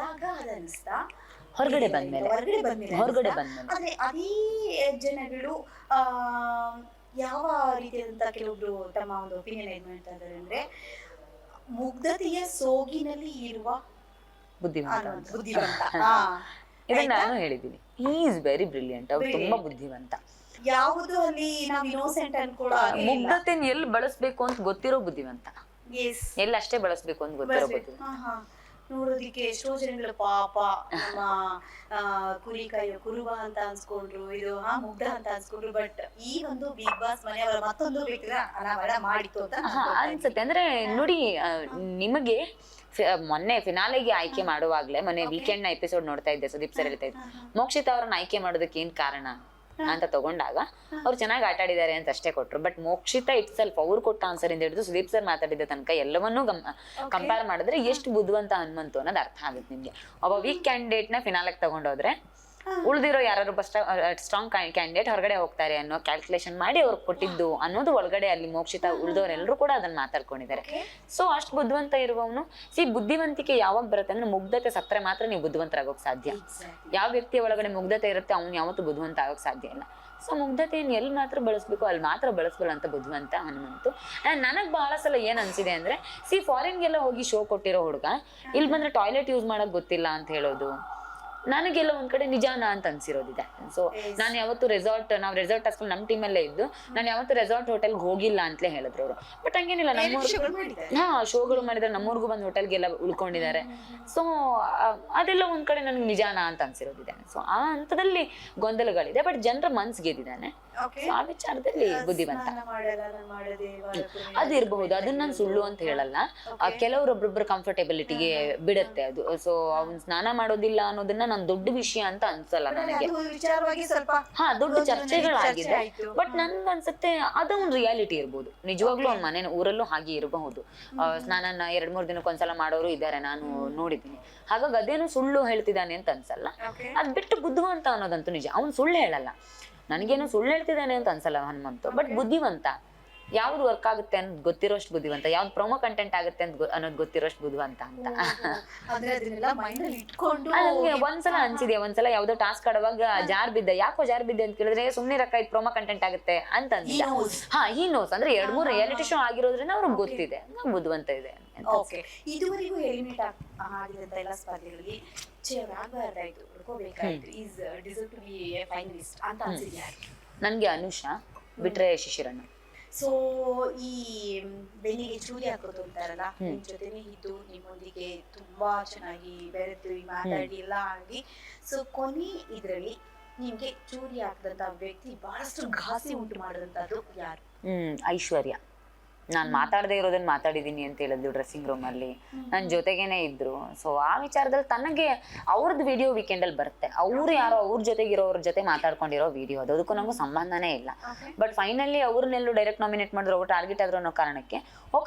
ಹೊರಗಡೆ ಬಂದ್ಮೇಲೆ ಅದೇ ಜನಗಳು ಯಾವ ರೀತಿಯಾದಂತ ಕೆಲವೊಬ್ರು ತಮ್ಮ ಒಂದು ಒಪಿನಿಯನ್ ಏನ್ ಮಾಡ್ತಾ ಇದ್ದಾರೆ ಅಂದ್ರೆ, ಮುಗ್ಧತೆಯ ಸೋಗಿನಲ್ಲಿ ಇರುವ ಬುದ್ಧಿವಂತ. ಇದನ್ನ ನಾನು ಹೇಳಿದ್ದೀನಿ. He is very brilliant. ಅವ್ರು ತುಂಬಾ ಬುದ್ಧಿವಂತ. ಯಾವುದು ಅಲ್ಲಿ ನಾವು ಇನ್ನೋಸೆಂಟ್ ಅನ್ಕೊಳ್ಳೋ ಮುಗ್ಧತೆನ ಎಲ್ಲಿ ಬಳಸ್ಬೇಕು ಅಂತ ಗೊತ್ತಿರೋ ಬುದ್ಧಿವಂತ. ಎಲ್ಲಿ ಅಷ್ಟೇ ಬಳಸ್ಬೇಕು ಅಂತ ಗೊತ್ತಿರೋ ಬುದ್ಧಿವಂತ. ನೋಡೋದಿಕ್ಕೆ ಎಷ್ಟೋ ಜನಗಳು ಪಾಪ ನಮ್ಮ ಕುರುವ ಅಂತ ಅನ್ಸ್ಕೊಂಡ್ರು, ಇದು ಮುಗ್ಧ ಅಂತ ಅನ್ಸ್ಕೊಂಡ್ರು. ಬಟ್ ಈ ಒಂದು ಬಿಗ್ ಬಾಸ್ ಮನೆಯವರ ಮತ್ತೊಂದು ವ್ಯಕ್ತಿನ ಅನಾವರಣ ಮಾಡಿತ್ತು ಅಂತ ಅನ್ಸುತ್ತೆ. ಅಂದ್ರೆ ನೋಡಿ, ನಿಮಗೆ ಮೊನ್ನೆ ಫಿನಾಲೆಗೆ ಆಯ್ಕೆ ಮಾಡುವಾಗ್ಲೇ, ಮೊನ್ನೆ ವೀಕೆಂಡ್ ನ ಎಪಿಸೋಡ್ ನೋಡ್ತಾ ಇದ್ದೆ, ಸುದೀಪ್ ಸರ್ ಹೇಳ್ತಾ ಇದ್ದೆ, ಮೋಕ್ಷಿತಾ ಅವ್ರನ್ನ ಆಯ್ಕೆ ಮಾಡೋದಕ್ಕೆ ಏನ್ ಕಾರಣ ಅಂತ ತಗೊಂಡಾಗ ಅವ್ರು ಚೆನ್ನಾಗಿ ಆಟ ಆಡಿದ್ದಾರೆ ಅಂತ ಅಷ್ಟೇ ಕೊಟ್ರು. ಬಟ್ ಮೋಕ್ಷಿತಾ ಇಟ್ ಸೆಲ್ಫ್ ಅವ್ರು ಕೊಟ್ಟ ಆನ್ಸರ್ ಇಂದ ಹಿಡಿದು ಸುದೀಪ್ ಸರ್ ಮಾತಾಡಿದ ತನಕ ಎಲ್ಲವನ್ನೂ ಕಂಪೇರ್ ಮಾಡಿದ್ರೆ ಎಷ್ಟು ಬುದ್ಧಿವಂತ ಹನುಮಂತು ಅನ್ನೋದು ಅರ್ಥ ಆಗುತ್ತೆ ನಿಮ್ಗೆ. ಒಬ್ಬ ವೀಕ್ ಕ್ಯಾಂಡಿಡೇಟ್ ನ ಫಿನಾಲೆಗೆ ತಗೊಂಡೋದ್ರೆ ಉಳಿದಿರೋ ಯಾರು ಸ್ಟ್ರಾಂಗ್ ಕ್ಯಾಂಡಿಡೇಟ್ ಹೊರಗಡೆ ಹೋಗ್ತಾರೆ ಅನ್ನೋ ಕ್ಯಾಲ್ಕುಲೇಷನ್ ಮಾಡಿ ಅವ್ರಿಗೆ ಕೊಟ್ಟಿದ್ದು ಅನ್ನೋದು ಒಳಗಡೆ ಅಲ್ಲಿ ಮೋಕ್ಷಿತಾ ಉಳಿದವರೆಲ್ಲರೂ ಕೂಡ ಅದನ್ನ ಮಾತಾಡ್ಕೊಂಡಿದ್ದಾರೆ. ಸೊ ಅಷ್ಟು ಬುದ್ಧಿವಂತ ಇರುವವನು, ಬುದ್ಧಿವಂತಿಕೆ ಯಾವಾಗ ಬರುತ್ತೆ ಅಂದ್ರೆ ಮುಗ್ಧತೆ ಸತ್ರೆ ಮಾತ್ರ ನೀವು ಬುದ್ಧಿವಂತರಾಗೋಕ್ ಸಾಧ್ಯ. ಯಾವ ವ್ಯಕ್ತಿಯ ಒಳಗಡೆ ಮುಗ್ಧತೆ ಇರುತ್ತೆ ಅವ್ನು ಯಾವತ್ತೂ ಬುದ್ಧಿವಂತ ಆಗೋಕ್ ಸಾಧ್ಯ ಇಲ್ಲ. ಸೊ ಮುಗ್ಧತೆಯನ್ನು ಎಲ್ಲಿ ಮಾತ್ರ ಬಳಸ್ಬೇಕು ಅಲ್ಲಿ ಮಾತ್ರ ಬಳಸ್ಬಲ್ಲ ಅಂತ ಬುದ್ಧಿವಂತ ಹನುಮಂತು. ನನಗ್ ಬಹಳ ಸಲ ಏನ್ ಅನ್ಸಿದೆ ಅಂದ್ರೆ, ಫಾರಿನ್ಗೆಲ್ಲ ಹೋಗಿ ಶೋ ಕೊಟ್ಟಿರೋ ಹುಡುಗ ಇಲ್ಲಿ ಬಂದ್ರೆ ಟಾಯ್ಲೆಟ್ ಯೂಸ್ ಮಾಡಕ್ ಗೊತ್ತಿಲ್ಲ ಅಂತ ಹೇಳೋದು ನನಗೆಲ್ಲ ಒಂದ್ ಕಡೆ ನಿಜಾನ ಅಂತ ಅನ್ಸಿರೋದಿದೆ. ಸೊ ನಾನು ಯಾವತ್ತು ನಾವು ರೆಸಾರ್ಟ್ ಹಾಸ್ಕೊಂಡು ನಮ್ಮ ಟೀಮಲ್ಲೇ ಇದ್ದು ನಾನು ಯಾವತ್ತು ರೆಸಾರ್ಟ್ ಹೋಟೆಲ್ಗೆ ಹೋಗಿಲ್ಲ ಅಂತಲೇ ಹೇಳಿದ್ರು ಅವರು. ಬಟ್ ಹಂಗೇನಿಲ್ಲ, ಶೋಗಳು ಮಾಡಿದ್ರೆ ನಮ್ಮೂರ್ಗು ಬಂದು ಹೋಟೆಲ್ಗೆಲ್ಲ ಉಳ್ಕೊಂಡಿದ್ದಾರೆ. ಸೊ ಅದೆಲ್ಲ ಒಂದ್ ಕಡೆ ನನ್ಗೆ ನಿಜಾನ ಅಂತ ಅನ್ಸಿರೋದಿದೆ. ಸೊ ಆ ಹಂತದಲ್ಲಿ ಗೊಂದಲಗಳಿದೆ, ಬಟ್ ಜನರ ಮನ್ಸ್ ಗೆದ್ದಿದ್ದಾನೆ. ಆ ವಿಚಾರದಲ್ಲಿ ಬುದ್ಧಿವಂತ ಅದು ಇರಬಹುದು. ಅದನ್ನ ನಾನು ಸುಳ್ಳು ಅಂತ ಹೇಳಲ್ಲ. ಕೆಲವರೊಬ್ಬೊಬ್ರು ಕಂಫರ್ಟೆಬಿಲಿಟಿಗೆ ಬಿಡುತ್ತೆ ಅದು. ಸೊ ಅವ್ನ್ ಸ್ನಾನ ಮಾಡೋದಿಲ್ಲ ಅನ್ನೋದನ್ನ ನಾನು ದೊಡ್ಡ ವಿಷಯ ಅಂತ ಅನ್ಸಲ್ಲ ನನಗೆ. ದೊಡ್ಡ ಚರ್ಚೆಗಳಾಗಿದೆ. ಬಟ್ ನನ್ಗೆ ಅನ್ಸುತ್ತೆ ಅದೊಂದು ರಿಯಾಲಿಟಿ ಇರ್ಬೋದು. ನಿಜವಾಗ್ಲೂ ಅವ್ನ ಮನೆ ಊರಲ್ಲೂ ಹಾಗೆ ಇರಬಹುದು. ಸ್ನಾನನ 2-3 ದಿನಕ್ಕೊಂದ್ಸಲ ಮಾಡೋರು ಇದ್ದಾರೆ, ನಾನು ನೋಡಿದ್ದೀನಿ. ಹಾಗಾಗಿ ಅದೇನು ಸುಳ್ಳು ಹೇಳ್ತಿದ್ದಾನೆ ಅಂತ ಅನ್ಸಲ್ಲ. ಅದ್ ಬಿಟ್ಟು ಬುದ್ಧಿವಂತ ಅನ್ನೋದಂತೂ ನಿಜ. ಅವ್ನು ಸುಳ್ಳು ಹೇಳಲ್ಲ. ನನಗೇನು ಸುಳ್ಳು ಹೇಳ್ತಿದ್ದಾನೆ ಅಂತ ಅನ್ಸಲ್ಲ ಹನುಮಂತು. ಬಟ್ ಬುದ್ಧಿವಂತ, ಯಾವ್ದು ವರ್ಕ್ ಆಗುತ್ತೆ ಅನ್ನೋದು ಗೊತ್ತಿರೋಷ್ಟು ಬುದ್ಧಿವಂತ, ಯಾವ್ದು ಪ್ರೊಮೋ ಕಂಟೆಂಟ್ ಆಗುತ್ತೆ ಅಂತ ಅನ್ನೋದು ಗೊತ್ತಿರೋಷ್ಟು ಬುದ್ಧಿವಂತ ಅಂತ. ನನಗೆ ಒಂದ್ಸಲ ಅನ್ಸಿದೆ, ಒಂದ್ಸಲ ಯಾವ್ದೋ ಟಾಸ್ಕ್ ಆಡುವಾಗ ಜಾರ್ ಬಿದ್ದೆ. ಯಾಕೋ ಜಾರ್ ಬಿದ್ದೆ ಅಂತ ಕೇಳಿದ್ರೆ ಸುಮ್ನೆ ರೊಕ್ಕ ಇದು ಪ್ರೊಮೋ ಕಂಟೆಂಟ್ ಆಗುತ್ತೆ ಅಂತ ಅಂದಿದ್ದ. ಹಿ ನೋಸ್ ಅಂದ್ರೆ 2-3 ರಿಯಾಲಿಟಿ ಶೋ ಆಗಿರೋದ್ರಿಂದ ಅವ್ರಿಗೆ ಗೊತ್ತಿದೆ, ಬುದ್ಧಿವಂತ ಇದೆ. ಇದುವರೆಗೂ ಎಲಿಮಿನೇಟ್ ಆಗಿದಂತ ಎಲ್ಲ ಸ್ಪರ್ಧೆಗಳಲ್ಲಿ ನನ್ಗೆ ಅನುಷಾ ಬಿಟ್ರೆ ಶಿಶಿರಣ್ಣ. ಸೊ ಈ ಬೆನ್ನಿಗೆ ಚೂರಿ ಹಾಕೋದು ಅಂತಾರಲ್ಲ, ನಿಮ್ ಜೊತೆನೆ ಇದ್ದು ನಿಮ್ಮೊಂದಿಗೆ ತುಂಬಾ ಚೆನ್ನಾಗಿ ಬೆರೆತು ಮಾತಾಡಿ ಎಲ್ಲ ಆಗಿ, ಸೊ ಕೊನೆ ಇದ್ರಲ್ಲಿ ನಿಮ್ಗೆ ಚೂರಿ ಹಾಕದಂತ ವ್ಯಕ್ತಿ ಬಹಳಷ್ಟು ಘಾಸಿ ಉಂಟು ಮಾಡಿದಂತದ್ದು ಯಾರು? ಐಶ್ವರ್ಯ. ನಾನ್ ಮಾತಾಡದೆ ಇರೋದನ್ನ ಮಾತಾಡಿದೀನಿ ಅಂತ ಹೇಳಿದ್ಲು ಡ್ರೆಸ್ಸಿಂಗ್ ರೂಮ್ ಅಲ್ಲಿ, ನನ್ ಜೊತೆಗೇನೆ ಇದ್ರು. ಸೊ ಆ ವಿಚಾರದಲ್ಲಿ ತನಗೆ ಅವ್ರದ್ದು ವಿಡಿಯೋ ವೀಕೆಂಡ್ ಅಲ್ಲಿ ಬರುತ್ತೆ. ಅವ್ರು ಯಾರೋ ಅವ್ರ ಜೊತೆಗಿರೋರ ಜೊತೆ ಮಾತಾಡ್ಕೊಂಡಿರೋ ವಿಡಿಯೋ ಅದು, ಅದಕ್ಕೂ ನಂಗೂ ಸಂಬಂಧನೇ ಇಲ್ಲ. ಬಟ್ ಫೈನಲಿ ಅವ್ರನ್ನೆಲ್ಲೂ ಡೈರೆಕ್ಟ್ ನಾಮಿನೇಟ್ ಮಾಡಿದ್ರು, ಅವ್ರು ಟಾರ್ಗೆಟ್ ಆದ್ರು ಅನ್ನೋ ಕಾರಣಕ್ಕೆ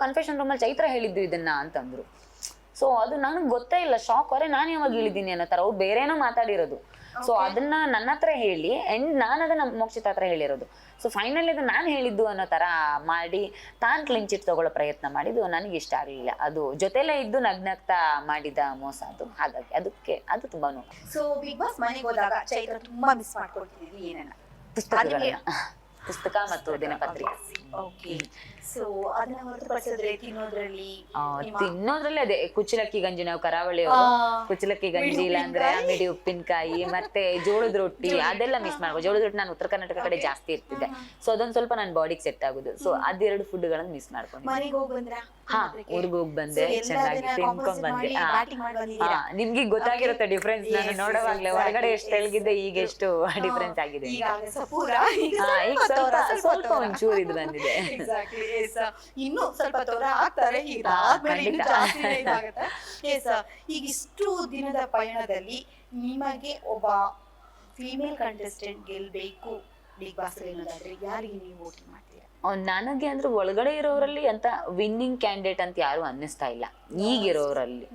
ಕನ್ಫೆಷನ್ ರೂಮ್ ಅಲ್ಲಿ ಚೈತ್ರ ಹೇಳಿದ್ದು ಇದನ್ನ ಅಂತಂದ್ರು. ಸೊ ಅದು ನನಗೆ ಗೊತ್ತೇ ಇಲ್ಲ, ಶಾಕ್. ಅವರೇ ನಾನು ಯಾವಾಗ ಹೇಳಿದ್ದೀನಿ ಅನ್ನೋ ತರ ಅವ್ರು ಬೇರೇನೋ ಮಾತಾಡಿರೋದು. ಸೊ ಅದನ್ನ ನನ್ನ ಹತ್ರ ಹೇಳಿ ಅಂಡ್ ನಾನು ಅದನ್ನ ಮೋಕ್ಷಿತ ಹತ್ರ ಹೇಳಿರೋದು. ಸೊ ಫೈನಲಿ ಅದು ನಾನು ಹೇಳಿದ್ದು ಅನ್ನೋ ತರ ಮಾಡಿ ತಾನ್ ಕ್ಲೀನ್ ಚಿಟ್ ತಗೊಳ್ಳೋ ಪ್ರಯತ್ನ ಮಾಡಿದ್ದು ನನಗೆ ಇಷ್ಟ ಆಗಲಿಲ್ಲ. ಅದು ಜೊತೆಲೇ ಇದ್ದು ನಗ್ನಗ್ತಾ ಮಾಡಿದ ಮೋಸ ಅದು. ಹಾಗಾಗಿ ಅದು ತುಂಬಾ ನೋವು. ಸೊ ಬಿಗ್ ಬಾಸ್ ಮನೆಗೆ ಹೋದಾಗ ಚೈತ್ರ ತುಂಬಾ ಮಿಸ್ ಮಾಡ್ಕೊಳ್ತಿದ್ವಿ ಏನನ್ನ? ಪುಸ್ತಕ ಮತ್ತು ದಿನಪತ್ರಿಕೆ. ಓಕೆ. ಸೊ ಅದನ್ನ ಹೊರತುಪಡಿಸಿದ್ರೆ ತಿನ್ನೋದ್ರಲ್ಲಿ ಅದೇ ಕುಚ್ಚಲಕ್ಕಿ ಗಂಜಿ, ನಾವು ಕರಾವಳಿ ಅವರು ಕುಚ್ಚಲಕ್ಕಿ ಗಂಜಿ, ಇಲ್ಲ ಅಂದ್ರೆ ಮಿಡಿ ಉಪ್ಪಿನಕಾಯಿ, ಮತ್ತೆ ಜೋಳದ ರೊಟ್ಟಿ, ಅದೆಲ್ಲ ಮಿಸ್ ಮಾಡ್ಬೋದು. ಜೋಳದ ರೊಟ್ಟಿ ನಾನು ಉತ್ತರ ಕರ್ನಾಟಕ ಕಡೆ ಜಾಸ್ತಿ ಇರ್ತಿದ್ದೆ. ಸೊ ಅದೊಂದ್ ಸ್ವಲ್ಪ ನನ್ನ ಬಾಡಿಗೆ ಸೆಟ್ ಆಗುದು. ಸೊ ಅದೆರಡು ಫುಡ್ ಗಳನ್ನ ಮಿಸ್ ಮಾಡ್ಕೊಂಡು ಊರ್ಗ್ ಹೋಗಿ ಬಂದೆ, ಚೆನ್ನಾಗಿ ತಿನ್ಕೊಂಡ್ ಬಂದೆ. ನಿಮ್ಗೆ ಗೊತ್ತಾಗಿರುತ್ತೆ ಡಿಫ್ರೆನ್ಸ್. ನಾನು ನೋಡೋವಾಗ್ಲೇ ಹೊರಗಡೆ ಎಷ್ಟು ತೆಳಗಿದ್ದೆ, ಈಗ ಎಷ್ಟು ಡಿಫ್ರೆನ್ಸ್ ಆಗಿದೆ. ಈಗ ಸ್ವಲ್ಪ ಒಂಚೂರು ಇದು ಬಂದಿದೆ. ಇನ್ನು ಸ್ವಲ್ಪ ತೊಂದರೆ ಆಗ್ತಾರೆ ಈಗ ಇಷ್ಟು ದಿನದ ಪಯಣದಲ್ಲಿ ನಿಮಗೆ ಒಬ್ಬ ಫೀಮೇಲ್ ಕಂಟೆಸ್ಟೆಂಟ್ ಗೆಲ್ಬೇಕು ಬಿಗ್ ಬಾಸ್ ಅನ್ನೋದಾದ್ರೆ ಯಾರಿಗೆ ನೀವು ವೋಟಿಂಗ್ ಮಾಡ್ತೀರಾ? ನನಗೆ ಅಂದ್ರೆ ಒಳಗಡೆ ಇರೋರಲ್ಲಿ ಅಂತ ವಿನ್ನಿಂಗ್ ಕ್ಯಾಂಡಿಡೇಟ್ ಅಂತ ಯಾರು ಅನ್ನಿಸ್ತಾ ಇಲ್ಲ ಈಗಿರೋರಲ್ಲಿ.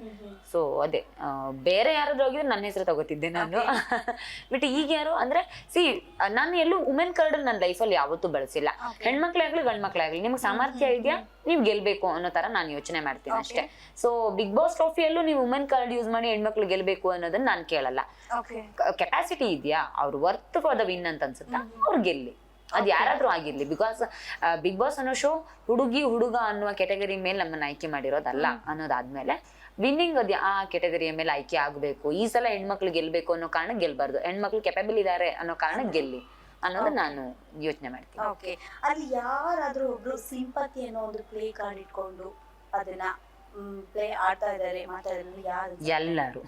ಸೊ ಅದೇ ಬೇರೆ ಯಾರಾದ್ರೂ ಹೋಗಿದ್ರೆ ನನ್ನ ಹೆಸರು ತಗೋತಿದ್ದೆ ನಾನು. ಬಟ್ ಈಗ ಯಾರು ಅಂದ್ರೆ ನಾನು ಎಲ್ಲೂ ವುಮೆನ್ ಕಾರ್ಡ್ ನನ್ನ ಲೈಫಲ್ಲಿ ಯಾವತ್ತೂ ಬಳಸಿಲ್ಲ. ಹೆಣ್ಮಕ್ಳಾಗ್ಲಿ ಗಂಡ್ಮಕ್ಳಾಗ್ಲಿ, ನಿಮ್ಗೆ ಸಾಮರ್ಥ್ಯ ಇದೆಯಾ, ನೀವ್ ಗೆಲ್ಬೇಕು ಅನ್ನೋ ತರ ನಾನು ಯೋಚನೆ ಮಾಡ್ತೀನಿ ಅಷ್ಟೇ. ಸೊ ಬಿಗ್ ಬಾಸ್ ಟ್ರೋಫಿಯಲ್ಲೂ ನೀವು ವುಮೆನ್ ಕಾರ್ಡ್ ಯೂಸ್ ಮಾಡಿ ಹೆಣ್ಮಕ್ಳು ಗೆಲ್ಬೇಕು ಅನ್ನೋದನ್ನ ನಾನು ಕೇಳಲ್ಲ. ಕೆಪಾಸಿಟಿ ಇದೆಯಾ, ಅವ್ರು ವರ್ತ್ ಫಾರ್ ದ ವಿನ್ ಅಂತ ಅನ್ಸುತ್ತಾ, ಅವ್ರು ಗೆಲ್ಲಿ. ಅದ್ ಯಾರಾದ್ರೂ ಆಗಿರ್ಲಿ. ಬಿಕಾಸ್ ಬಿಗ್ ಬಾಸ್ ಅನ್ನೋ ಶೋ ಹುಡುಗ ಅನ್ನುವ ಕೆಟಗರಿ ಮೇಲೆ ನಮ್ಮನ್ನ ಆಯ್ಕೆ ಮಾಡಿರೋದಲ್ಲ ಅನ್ನೋದಾದ್ಮೇಲೆ ವಿನ್ನಿಂಗ್ ಅದ್ ಆ ಕೆಟಗರಿಯ ಮೇಲೆ ಆಯ್ಕೆ ಆಗ್ಬೇಕು. ಈ ಸಲ ಹೆಣ್ಮಕ್ಳು ಗೆಲ್ಬೇಕು ಅನ್ನೋ ಕಾರಣ ಗೆಲ್ಬಾರ್ದು, ಹೆಣ್ಮಕ್ಳು ಕೆಪಬಲ್ ಇದಾರೆ ಅನ್ನೋ ಕಾರಣ ಗೆಲ್ಲಿ ಅನ್ನೋದು ನಾನು ಯೋಚನೆ ಮಾಡ್ತೀನಿ. ಓಕೆ. ಅಲ್ಲಿ ಯಾರಾದ್ರೂ ಒಬ್ರು ಸಿಂಪತಿ ಅನ್ನೋ ಒಂದು ಪ್ಲೇ ಕಾರ್ಡ್ ಇಟ್ಕೊಂಡು ಅದನ್ನ ಪ್ಲೇ ಆಡ್ತಾ ಇದ್ದಾರೆ ಮಾತಾಡಿದ್ರೆ ಯಾರು ಎಲ್ಲರೂ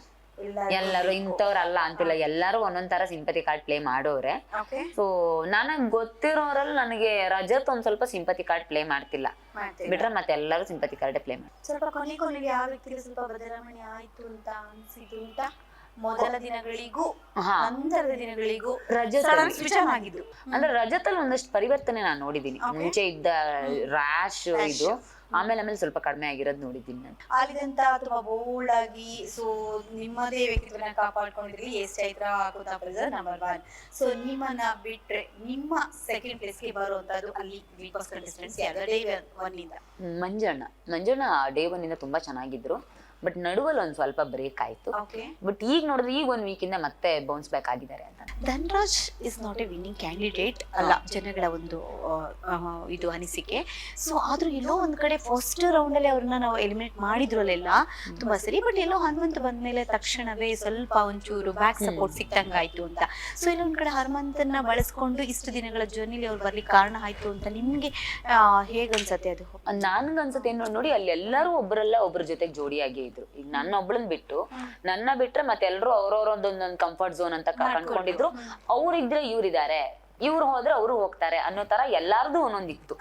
ಎಲ್ಲರೂ ಇಂಥವ್ರಲ್ಲ ಅಂತಿಲ್ಲ, ಎಲ್ಲರೂ ಒಂದೊಂದ್ ತರ ಸಿಂಪತಿ ಕಾರ್ಡ್ ಪ್ಲೇ ಮಾಡೋರೆ. ಸೊ ನನಗ್ ಗೊತ್ತಿರೋರಲ್ಲಿ ನನಗೆ ರಜತ್ ಒಂದ್ ಸ್ವಲ್ಪ ಸಿಂಪತಿ ಕಾರ್ಡ್ ಪ್ಲೇ ಮಾಡ್ತಿಲ್ಲ, ಬಿಟ್ರೆ ಮತ್ತೆ ಎಲ್ಲರೂ ಸಿಂಪತಿ ಕಾರ್ಡ್ ಪ್ಲೇ ಮಾಡ್ತಾರೆ. ಸ್ವಲ್ಪ ಕೊನೆಗೆ ಯಾವ ವ್ಯಕ್ತಿಗೆ ಸ್ವಲ್ಪ ಬದಲಾವಣೆ ಆಯ್ತು ಅಂತ ಅನ್ಸಿದ್ದು ಅಂತ? ಮೊದಲ ದಿನಗಳಿಗೂ ನಂತರದ ದಿನಗಳಿಗೂ ರಜತ್ ಆಗಿದ್ದು ಅಂದ್ರೆ ರಜತಲ್ಲಿ ಒಂದಷ್ಟು ಪರಿವರ್ತನೆ ನಾನು ನೋಡಿದೀನಿ. ಮುಂಚೆ ಇದ್ದ ರ್ಯಾಶ್ ಇದು ಆಮೇಲೆ ಸ್ವಲ್ಪ ಕಡಿಮೆ ಆಗಿರೋದು ನೋಡಿದ್ದೀನಿ ನಾನು. ಅಲ್ಲಿದಂತ ತುಂಬಾ ಬೋಲ್ಡ್ ಆಗಿ ಸೊ ನಿಮ್ಮದೇ ವ್ಯಕ್ತಿತ್ವನ ಕಾಪಾಡ್ಕೊಂಡಿದ್ರಿ ಎಸ್ ಚೈತ್ರ ಕುತಾಪಲ್ಸರ್ ನಂಬರ್ 1. ಸೊ ನಿಮ್ಮನ್ನ ಬಿಟ್ರೆ ನಿಮ್ಮ ಸೆಕೆಂಡ್ ಪ್ಲೇಸ್ ಗೆ ಬರುವಂತದ್ದು ಅಲ್ಲಿ ಬಿಗ್ ಬಾಸ್ ಕಂಟೆಸ್ಟೆಂಟ್ಸ್ ಡೇ 1 ಇಂದ ಮಂಜಣ್ಣ ಡೇ 1 ಇಂದ ತುಂಬಾ ಚೆನ್ನಾಗಿದ್ರು, ಬಟ್ ನಡುವಲ್ಲಿ ಒಂದ್ ಸ್ವಲ್ಪ ಬ್ರೇಕ್ ಆಯ್ತು. ಬಟ್ ಈಗ ನೋಡಿದ್ರೆ ಈಗ 1 ವೀಕ್ ಇಂದ ಮತ್ತೆ ಬೌನ್ಸ್ ಬ್ಯಾಕ್ ಆಗಿದ್ದಾರೆ ಅಂತ. Dhanraj is not A winning candidate ಅಲ್ಲ ಜನಗಳ ಒಂದು ಇದು ಅನಿಸಿಕೆ. ಸೊ ಆದ್ರೂ ಎಲ್ಲೋ ಒಂದ್ ಕಡೆ ಫಸ್ಟ್ ರೌಂಡ್ ಅಲ್ಲಿ ಅವ್ರನ್ನ ನಾವು ಎಲಿಮಿನೇಟ್ ಮಾಡಿದ್ರು ಅಲ್ಲೆಲ್ಲ ತುಂಬಾ ಸರಿ, ಬಟ್ ಎಲ್ಲೋ ಹನುಮಂತ್ ಬಂದ್ಮೇಲೆ ತಕ್ಷಣವೇ ಸ್ವಲ್ಪ ಒಂಚೂರು ಬ್ಯಾಕ್ ಸಪೋರ್ಟ್ ಸಿಕ್ತಂಗಾಯ್ತು ಅಂತ. ಸೊ ಇಲ್ಲೊಂದ್ ಕಡೆ ಹನುಮಂತನ್ನ ಬಳಸ್ಕೊಂಡು ಇಷ್ಟು ದಿನಗಳ ಜರ್ನಿಲಿ ಅವ್ರು ಬರ್ಲಿಕ್ಕೆ ಕಾರಣ ಆಯ್ತು ಅಂತ ನಿಮ್ಗೆ ಹೇಗ್ ಅನ್ಸತ್ತೆ? ಅದು ನನ್ಗ ಅನ್ಸತ್ತೆ ಏನು ನೋಡಿ, ಅಲ್ಲಿ ಎಲ್ಲರೂ ಒಬ್ಬರ ಜೊತೆಗೆ ಜೋಡಿಯಾಗಿ ಇದ್ರು. ಈಗ ನನ್ನ ಒಬ್ಳನ್ ಬಿಟ್ಟು ನನ್ನ ಬಿಟ್ರೆ ಮತ್ತೆ ಎಲ್ರು ಅವ್ರವ್ರೊಂದೊಂದೊಂದು ಕಂಫರ್ಟ್ ಝೋನ್ ಅಂತ ಕಂಡ್ಕೊಂಡಿದ್ರು. ಅವ್ರಿದ್ರೆ ಇವ್ರಿದ್ದಾರೆ, ಇವ್ರು ಹೋದ್ರೆ ಅವ್ರು ಹೋಗ್ತಾರೆ ಅನ್ನೋ ತರ ಎಲ್ಲಾರ್ದು ಒಂದೊಂದಿತ್ತು.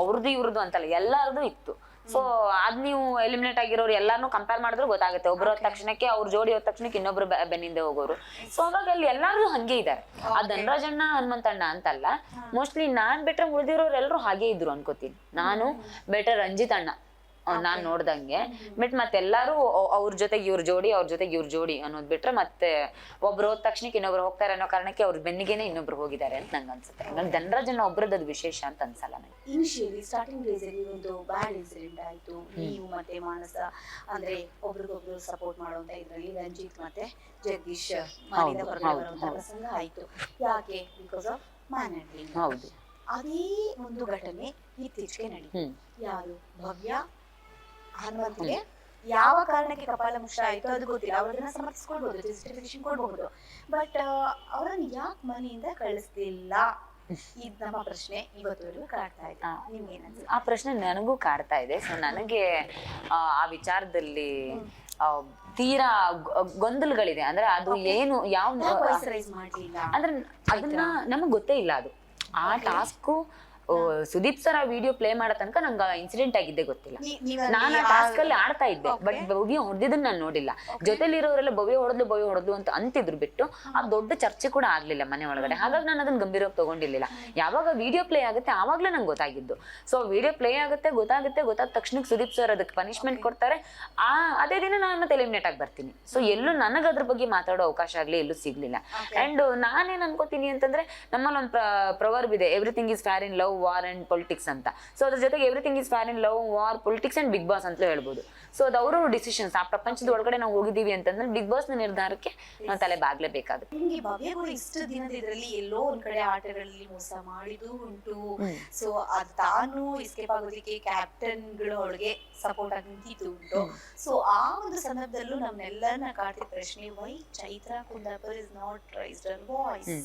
ಅವ್ರದ್ದು ಇವ್ರದ್ದು ಅಂತಲ್ಲ, ಎಲ್ಲಾರ್ದು ಇತ್ತು. ಸೊ ಅದ್ ನೀವು ಎಲಿಮಿನೇಟ್ ಆಗಿರೋರು ಎಲ್ಲಾರ್ನು ಕಂಪೇರ್ ಮಾಡಿದ್ರೆ ಗೊತ್ತಾಗುತ್ತೆ. ಒಬ್ರು ಹೋದ ತಕ್ಷಣಕ್ಕೆ ಅವ್ರ ಜೋಡಿ ಹೋದ ತಕ್ಷಣಕ್ಕೆ ಇನ್ನೊಬ್ರು ಬೆನ್ನಿಂದ ಹೋಗೋರು. ಸೊ ಹಾಗಾಗಿ ಅಲ್ಲಿ ಎಲ್ಲಾರು ಹಂಗೆ ಇದಾರೆ. ಆ ಧನರಾಜಣ್ಣ ಹನುಮಂತಣ್ಣ ಅಂತಲ್ಲ, ಮೋಸ್ಟ್ಲಿ ನಾನ್ ಬಿಟ್ರೆ ಉಳಿದಿರೋರು ಎಲ್ರು ಹಾಗೆ ಇದ್ರು ಅನ್ಕೋತೀನಿ. ನಾನು ಬೆಟರ್ ರಂಜಿತ್ ಅಣ್ಣ ನಾನ್ ನೋಡ್ದಂಗೆ ಬಟ್ ಮತ್ತೆಲ್ಲಾರು ಅವ್ರ ಜೊತೆಗೆ ಇವ್ರ ಜೋಡಿ, ಅವ್ರ ಜೊತೆಗೆ ಇವ್ರ ಜೋಡಿ ಅನ್ನೋದ್ ಬಿಟ್ರೆ ಮತ್ತೆ ಒಬ್ರು ಹೋದ ತಕ್ಷಣಕ್ಕೆ ಇನ್ನೊಬ್ರು ಹೋಗ್ತಾರೆ ಅನ್ನೋ ಕಾರಣಕ್ಕೆ ಅವ್ರ ಬೆನ್ನಿಗೆನೆ ಇನ್ನೊಬ್ರು ಹೋಗಿದ್ದಾರೆ ಅಂತ ನಂಗೆ ಅನ್ಸುತ್ತೆ. ನಂಗೆ ಧನರಾಜಣ್ಣ ಒಬ್ರದ್ದು ಅದು ವಿಶೇಷ ಅಂತ ಅನ್ಸಲ್ಲ ನನಗೆ. ಇನಿಷಿಯಲಿ ಸ್ಟಾರ್ಟಿಂಗ್ ಡೇಸ್ ಅಲ್ಲಿ ಒಂದು ಬ್ಯಾಡ್ ಇನ್ಸಿಡೆಂಟ್ ಆಯ್ತು, ನೀವು ಮತ್ತೆ ಮಾನಸ ಅಂದ್ರೆ ಒಬ್ರಿಗೊಬ್ರು ಸಪೋರ್ಟ್ ಮಾಡುವಂತ ಇದ್ರಲ್ಲಿ ರಂಜಿತ್ ಮತ್ತೆ ಜಗದೀಶ್ ಮನೆಯಿಂದ ಹೊರಗಡೆ ಬರುವಂತ ಪ್ರಸಂಗ ಆಯ್ತು. ಯಾಕೆ? Because of man handling. ಹೌದು, ಅದೇ ಒಂದು ಘಟನೆ ಇತ್ತೀಚೆಗೆ ನಡೀತು. ಯಾರು? ಭವ್ಯ ಹನುಮಂತಿಗೆ ಯಾವ ಕಾರಣಕ್ಕೆ ಕಪಾಲ ಮುಷ್ಟ ಆಯ್ತು ಅದು ಗೊತ್ತಿಲ್ಲ. ಅವ್ರನ್ನ ಸಮರ್ಥಿಸ್ಕೊಳ್ಬಹುದು, ಜಸ್ಟಿಫಿಕೇಶನ್ ಕೊಡಬಹುದು, ಬಟ್ ಅವರನ್ನು ಯಾಕೆ ಮನೆಯಿಂದ ಕಳಿಸ್ಲಿಲ್ಲ? ಇದು ನಮ್ಮ ಪ್ರಶ್ನೆ ಇವತ್ತವರೆಗೂ ಕಾಡ್ತಾ ಇದೆ. ನಿಮ್ಗೆ ಏನನ್ಸುತ್ತೆ? ಆ ಪ್ರಶ್ನೆ ನನಗೂ ಕಾಡ್ತಾ ಇದೆ. ಸೊ ನನಗೆ ಆ ವಿಚಾರದಲ್ಲಿ ತೀರಾ ಗೊಂದಲಗಳಿದೆ. ಅಂದ್ರೆ ಅದು ಏನು ಯಾವ ಅಂದ್ರೆ ಅದನ್ನ ನಮಗ್ ಗೊತ್ತೇ ಇಲ್ಲ. ಅದು ಆ ಟಾಸ್ಕು ಸುದೀಪ್ ಸರ್ ಆ ವಿಡಿಯೋ ಪ್ಲೇ ಮಾಡೋ ತನಕ ನಂಗೆ ಇನ್ಸಿಡೆಂಟ್ ಆಗಿದ್ದೆ ಗೊತ್ತಿಲ್ಲ. ನಾನು ಆ ಟಾಸ್ಕ್ ಅಲ್ಲಿ ಆಡ್ತಾ ಇದ್ದೆ, ಬಟ್ ಭವ್ಯ ಹೊಡೆದಿದ್ದನ್ನ ನಾನು ನೋಡಿಲ್ಲ. ಜೊತೆಲಿರೋರೆಲ್ಲ ಭವ್ಯ ಹೊಡೆದ್ಲು ಅಂತ ಅಂತಿದ್ರು ಬಿಟ್ಟು ಆ ದೊಡ್ಡ ಚರ್ಚೆ ಕೂಡ ಆಗ್ಲಿಲ್ಲ ಮನೆ ಒಳಗಡೆ. ಹಾಗಾಗಿ ನಾನು ಅದನ್ನ ಗಂಭೀರವಾಗಿ ತಗೊಂಡಿರ್ಲಿಲ್ಲ. ಯಾವಾಗ ವಿಡಿಯೋ ಪ್ಲೇ ಆಗುತ್ತೆ ಆವಾಗ್ಲೇ ನಂಗೆ ಗೊತ್ತಾಗಿದ್ದು. ಸೊ ವಿಡಿಯೋ ಪ್ಲೇ ಆಗುತ್ತೆ, ಗೊತ್ತಾದ ತಕ್ಷಣಕ್ಕೆ ಸುದೀಪ್ ಸರ್ ಅದಕ್ಕೆ ಪನಿಷ್ಮೆಂಟ್ ಕೊಡ್ತಾರೆ. ಅದೇ ದಿನ ನಾನು ಮತ್ತೆ ಎಲಿಮಿನೇಟ್ ಆಗಿ ಬರ್ತೀನಿ. ಸೊ ಎಲ್ಲೂ ನನಗೆ ಅದ್ರ ಬಗ್ಗೆ ಮಾತಾಡೋ ಅವಕಾಶ ಆಗ್ಲಿ ಎಲ್ಲೂ ಸಿಗ್ಲಿಲ್ಲ. ಅಂಡ್ ನಾನೇನ್ ಅನ್ಕೋತೀನಿ ಅಂತಂದ್ರೆ, ನಮ್ಮಲ್ಲಿ ಒಂದು ಪ್ರವರ್ಬ್ ಇದೆ, everything is fair in love, war and politics ಅಂತ. ಸೊ ಅದ್ರ ಜೊತೆಗೆ everything is fair in love, war, politics and big boss ಅಂತಲೂ ಹೇಳ್ಬೋದು. ಸೊ ಅದು ಅವರು ಡಿಸಿಷನ್ಸ್. ಆ ಪ್ರಪಂಚದ ಒಳಗಡೆ ನಾವು ಹೋಗಿದ್ದೀವಿ ಅಂತಂದ್ರೆ ಬಿಗ್ ಬಾಸ್ ನ ನಿರ್ಧಾರಕ್ಕೆ ನಾವು ತಲೆ ಬಾಗ್ಲೇಬೇಕಾಗುತ್ತೆ. ನಿಮ್ಗೆ ಭವ್ಯಗಳು ಇಷ್ಟು ದಿನದ ಇದರಲ್ಲಿ ಎಲ್ಲೋ ಒಂದ್ ಕಡೆ ಆಟಗಳಲ್ಲಿ ಮೋಸ ಮಾಡಿದ್ದು ಉಂಟು. ಸೊ ಅದು ತಾನು ಎಸ್ಕೇಪ್ ಆಗೋದಕ್ಕೆ ಕ್ಯಾಪ್ಟನ್ಗಳು ಅವಳಿಗೆ ಸಪೋರ್ಟ್ ಆಗಿ ನಿಂತಿದ್ದು ಉಂಟು. ಸೊ ಆ ಒಂದು ಸಂದರ್ಭದಲ್ಲೂ ನಮ್ನೆಲ್ಲರನ್ನ ಕಾಡ್ತಿದ್ದ ಪ್ರಶ್ನೆ, why Chaitra Kundapur is not raised her voice?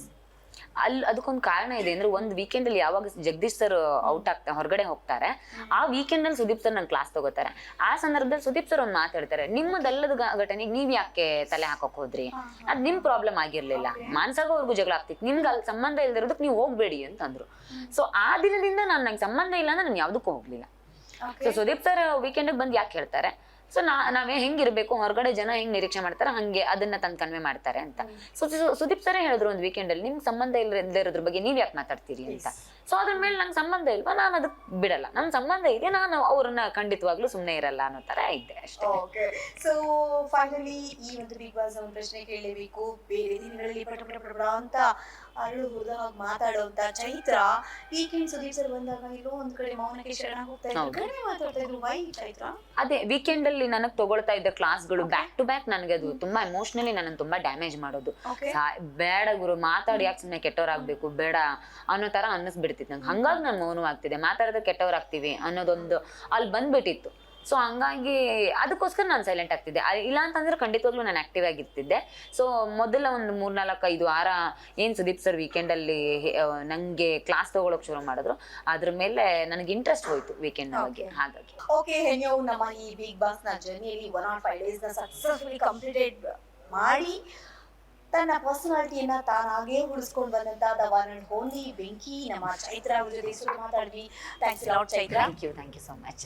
ಅದಕ್ಕೊಂದು ಕಾರಣ ಇದೆ. ಅಂದ್ರೆ ಒಂದ್ ವೀಕೆಂಡ್ ಅಲ್ಲಿ ಯಾವಾಗ ಜಗದೀಶ್ ಸರ್ ಔಟ್ ಆಗ್ತಾರೆ, ಹೊರಗಡೆ ಹೋಗ್ತಾರೆ, ಆ ವೀಕೆಂಡ್ ಅಲ್ಲಿ ಸುದೀಪ್ ಸರ್ ನನ್ ಕ್ಲಾಸ್ ತಗೋತಾರೆ. ಆ ಸಂದರ್ಭದಲ್ಲಿ ಸುದೀಪ್ ಸರ್ ಒಂದ್ ಮಾತಾಡ್ತಾರೆ, ನಿಮ್ಮದಲ್ಲದ ಘಟನೆಗೆ ನೀವ್ ಯಾಕೆ ತಲೆ ಹಾಕಕ್ ಹೋದ್ರಿ? ಅದ್ ನಿಮ್ ಪ್ರಾಬ್ಲಮ್ ಆಗಿರ್ಲಿಲ್ಲ, ಮಾನ್ಸಾಗ ಅವ್ರಿಗೂ ಜಗಳ ಆಗ್ತಿತ್ತು, ನಿಮ್ಗೆ ಅಲ್ಲಿ ಸಂಬಂಧ ಇಲ್ದಿರೋದಕ್ಕೆ ನೀವು ಹೋಗ್ಬೇಡಿ ಅಂತಂದ್ರು. ಸೊ ಆ ದಿನದಿಂದ ನಂಗೆ ಸಂಬಂಧ ಇಲ್ಲ ಅಂದ್ರೆ ನಾನು ಯಾವ್ದಕ್ಕೂ ಹೋಗ್ಲಿಲ್ಲ. ಸೊ ಸುದೀಪ್ ಸರ್ ವೀಕೆಂಡ್ ಬಂದ್ ಯಾಕೆ ಹೇಳ್ತಾರೆ? ಸೊ ನಾವೇ ಹೆಂಗಿರ್ಬೇಕು, ಹೊರಗಡೆ ಜನ ಹೆಂಗ್ ನಿರೀಕ್ಷೆ ಮಾಡ್ತಾರೆ ಹಂಗೆ ಅದನ್ನ ತಂದು ಕನ್ವೆ ಮಾಡ್ತಾರೆ ಅಂತ. ಸೊ ಸುದೀಪ್ ಸರೇ ಹೇಳಿದ್ರು ಒಂದು ವೀಕೆಂಡ್ ಅಲ್ಲಿ, ನಿಮ್ಗೆ ಸಂಬಂಧ ಇಲ್ಲದಿರೋದ್ರ ಬಗ್ಗೆ ನೀವ್ ಯಾಕೆ ಮಾತಾಡ್ತೀರಿ ಅಂತ. ಸೊ ಅದ್ರ ಮೇಲೆ ನಂಗೆ ಸಂಬಂಧ ಇಲ್ವಾ, ನಾನು ಅದಕ್ ಬಿಡಲ್ಲ. ನಮ್ ಸಂಬಂಧ ಇದೆ, ನಾನು ಅವ್ರನ್ನ ಖಂಡಿತವಾಗ್ಲೂ ಸುಮ್ನೆ ಇರಲ್ಲ ಅನ್ನೋ ತರ ಇದ್ದೆ ಅಷ್ಟೇ. ಸೊ ಫೈನಲಿ ಈ ಒಂದು ಬಿಗ್ ಬಾಸ್ ಒಂದು ಪ್ರಶ್ನೆ ಕೇಳಲೇಬೇಕು. ಬೇರೆ ದಿನಗಳಲ್ಲಿ ಪಟ ಅಂತ ಅರಳು ಹುರಿದ ಹಾಗೆ ಮಾತಾಡುವಂತ ಚೈತ್ರ ವೀಕೆಂಡ್ ಸುದೀಪ್ ಸರ್ ಬಂದಾಗ ಎಲ್ಲೋ ಒಂದ್ ಕಡೆ ಮೌನಕ್ಕೆ ಶರಣ ಹೋಗ್ತಾ ಇದ್ರು, ಕಡಿಮೆ ಮಾತಾಡ್ತಾ ಇದ್ರು. ವೈ ಚೈತ್ರ? ಅದೇ ವೀಕೆಂಡ್ ಅಲ್ಲಿ ನನಗ್ ತಗೊಳ್ತಾ ಇದ್ದ ಕ್ಲಾಸ್ಗಳು ಬ್ಯಾಕ್ ಟು ಬ್ಯಾಕ್ ನನಗೆ ಅದು ತುಂಬಾ ಎಮೋಷನಲಿ ನನ್ನ ತುಂಬಾ ಡ್ಯಾಮೇಜ್ ಮಾಡೋದು. ಬೇಡ ಗುರು, ಮಾತಾಡಿ ಯಾಕೆ ಸುಮ್ಮನೆ ಕೆಟ್ಟವ್ರಾಗ್ಬೇಕು, ಬೇಡ ಅನ್ನೋ ತರ ಅನ್ನಿಸ್ಬಿಡ್ತಿತ್ತು ನಂಗೆ. ಹಂಗಾಗಿ ನಾನು ಮೌನವಾಗ್ತಿದೆ. ಮಾತಾಡಿದ್ರೆ ಕೆಟ್ಟವ್ರಾಗ್ತೀವಿ ಅನ್ನೋದೊಂದು ಅಲ್ಲಿ ಬಂದ್ಬಿಟ್ಟಿತ್ತು. ಸೊ ಹಂಗಾಗಿ ಅದಕ್ಕೋಸ್ಕರ ನಾನು ಸೈಲೆಂಟ್ ಆಗ್ತಿದ್ದೆ. ಇಲ್ಲ ಅಂತಂದ್ರೆ ಖಂಡಿತವಾಗ್ಲೂ ನಾನು ಆಕ್ಟಿವ್ ಆಗಿರ್ತಿದ್ದೆ. ಸೊ ಮೊದಲ ಒಂದು 3-4-5 ವಾರ ಏನ್ ಸುದೀಪ್ ಸರ್ ವೀಕೆಂಡ್ ಅಲ್ಲಿ ನಂಗೆ ಕ್ಲಾಸ್ ತಗೊಳಕ್ ಶುರು ಮಾಡಿದ್ರು, ಅದ್ರ ಮೇಲೆ ನನಗೆ ಇಂಟ್ರೆಸ್ಟ್ ಹೋಯ್ತು ವೀಕೆಂಡ್ ಬಗ್ಗೆ. ಹಾಗಾಗಿ ಓಕೆ, ನೀವು ನಮ್ಮ ಈ ಬಿಗ್ ಬಾಸ್ ನ ಜರ್ನಿಯಲ್ಲಿ 105 ಡೇಸ್ ನ ಸಕ್ಸಸ್ಫುಲಿ ಕಂಪ್ಲೀಟೆಡ್ ಮಾಡಿ ತನ್ನ ಪರ್ಸನಾಲಿಟಿಯನ್ನ ತಾನಾಗೇ ಉಳಿಸ್ಕೊಂಡು ಬಂದಂತ ದ ಒನ್ ಅಂಡ್ ಓನ್ಲಿ ಬೆಂಕಿ ನಮ್ಮ ಚೈತ್ರ ಅವ್ರ ಜೊತೆ ಮಾತಾಡಿದ್ವಿ. Thanks lot Chaitra. Thank you so much.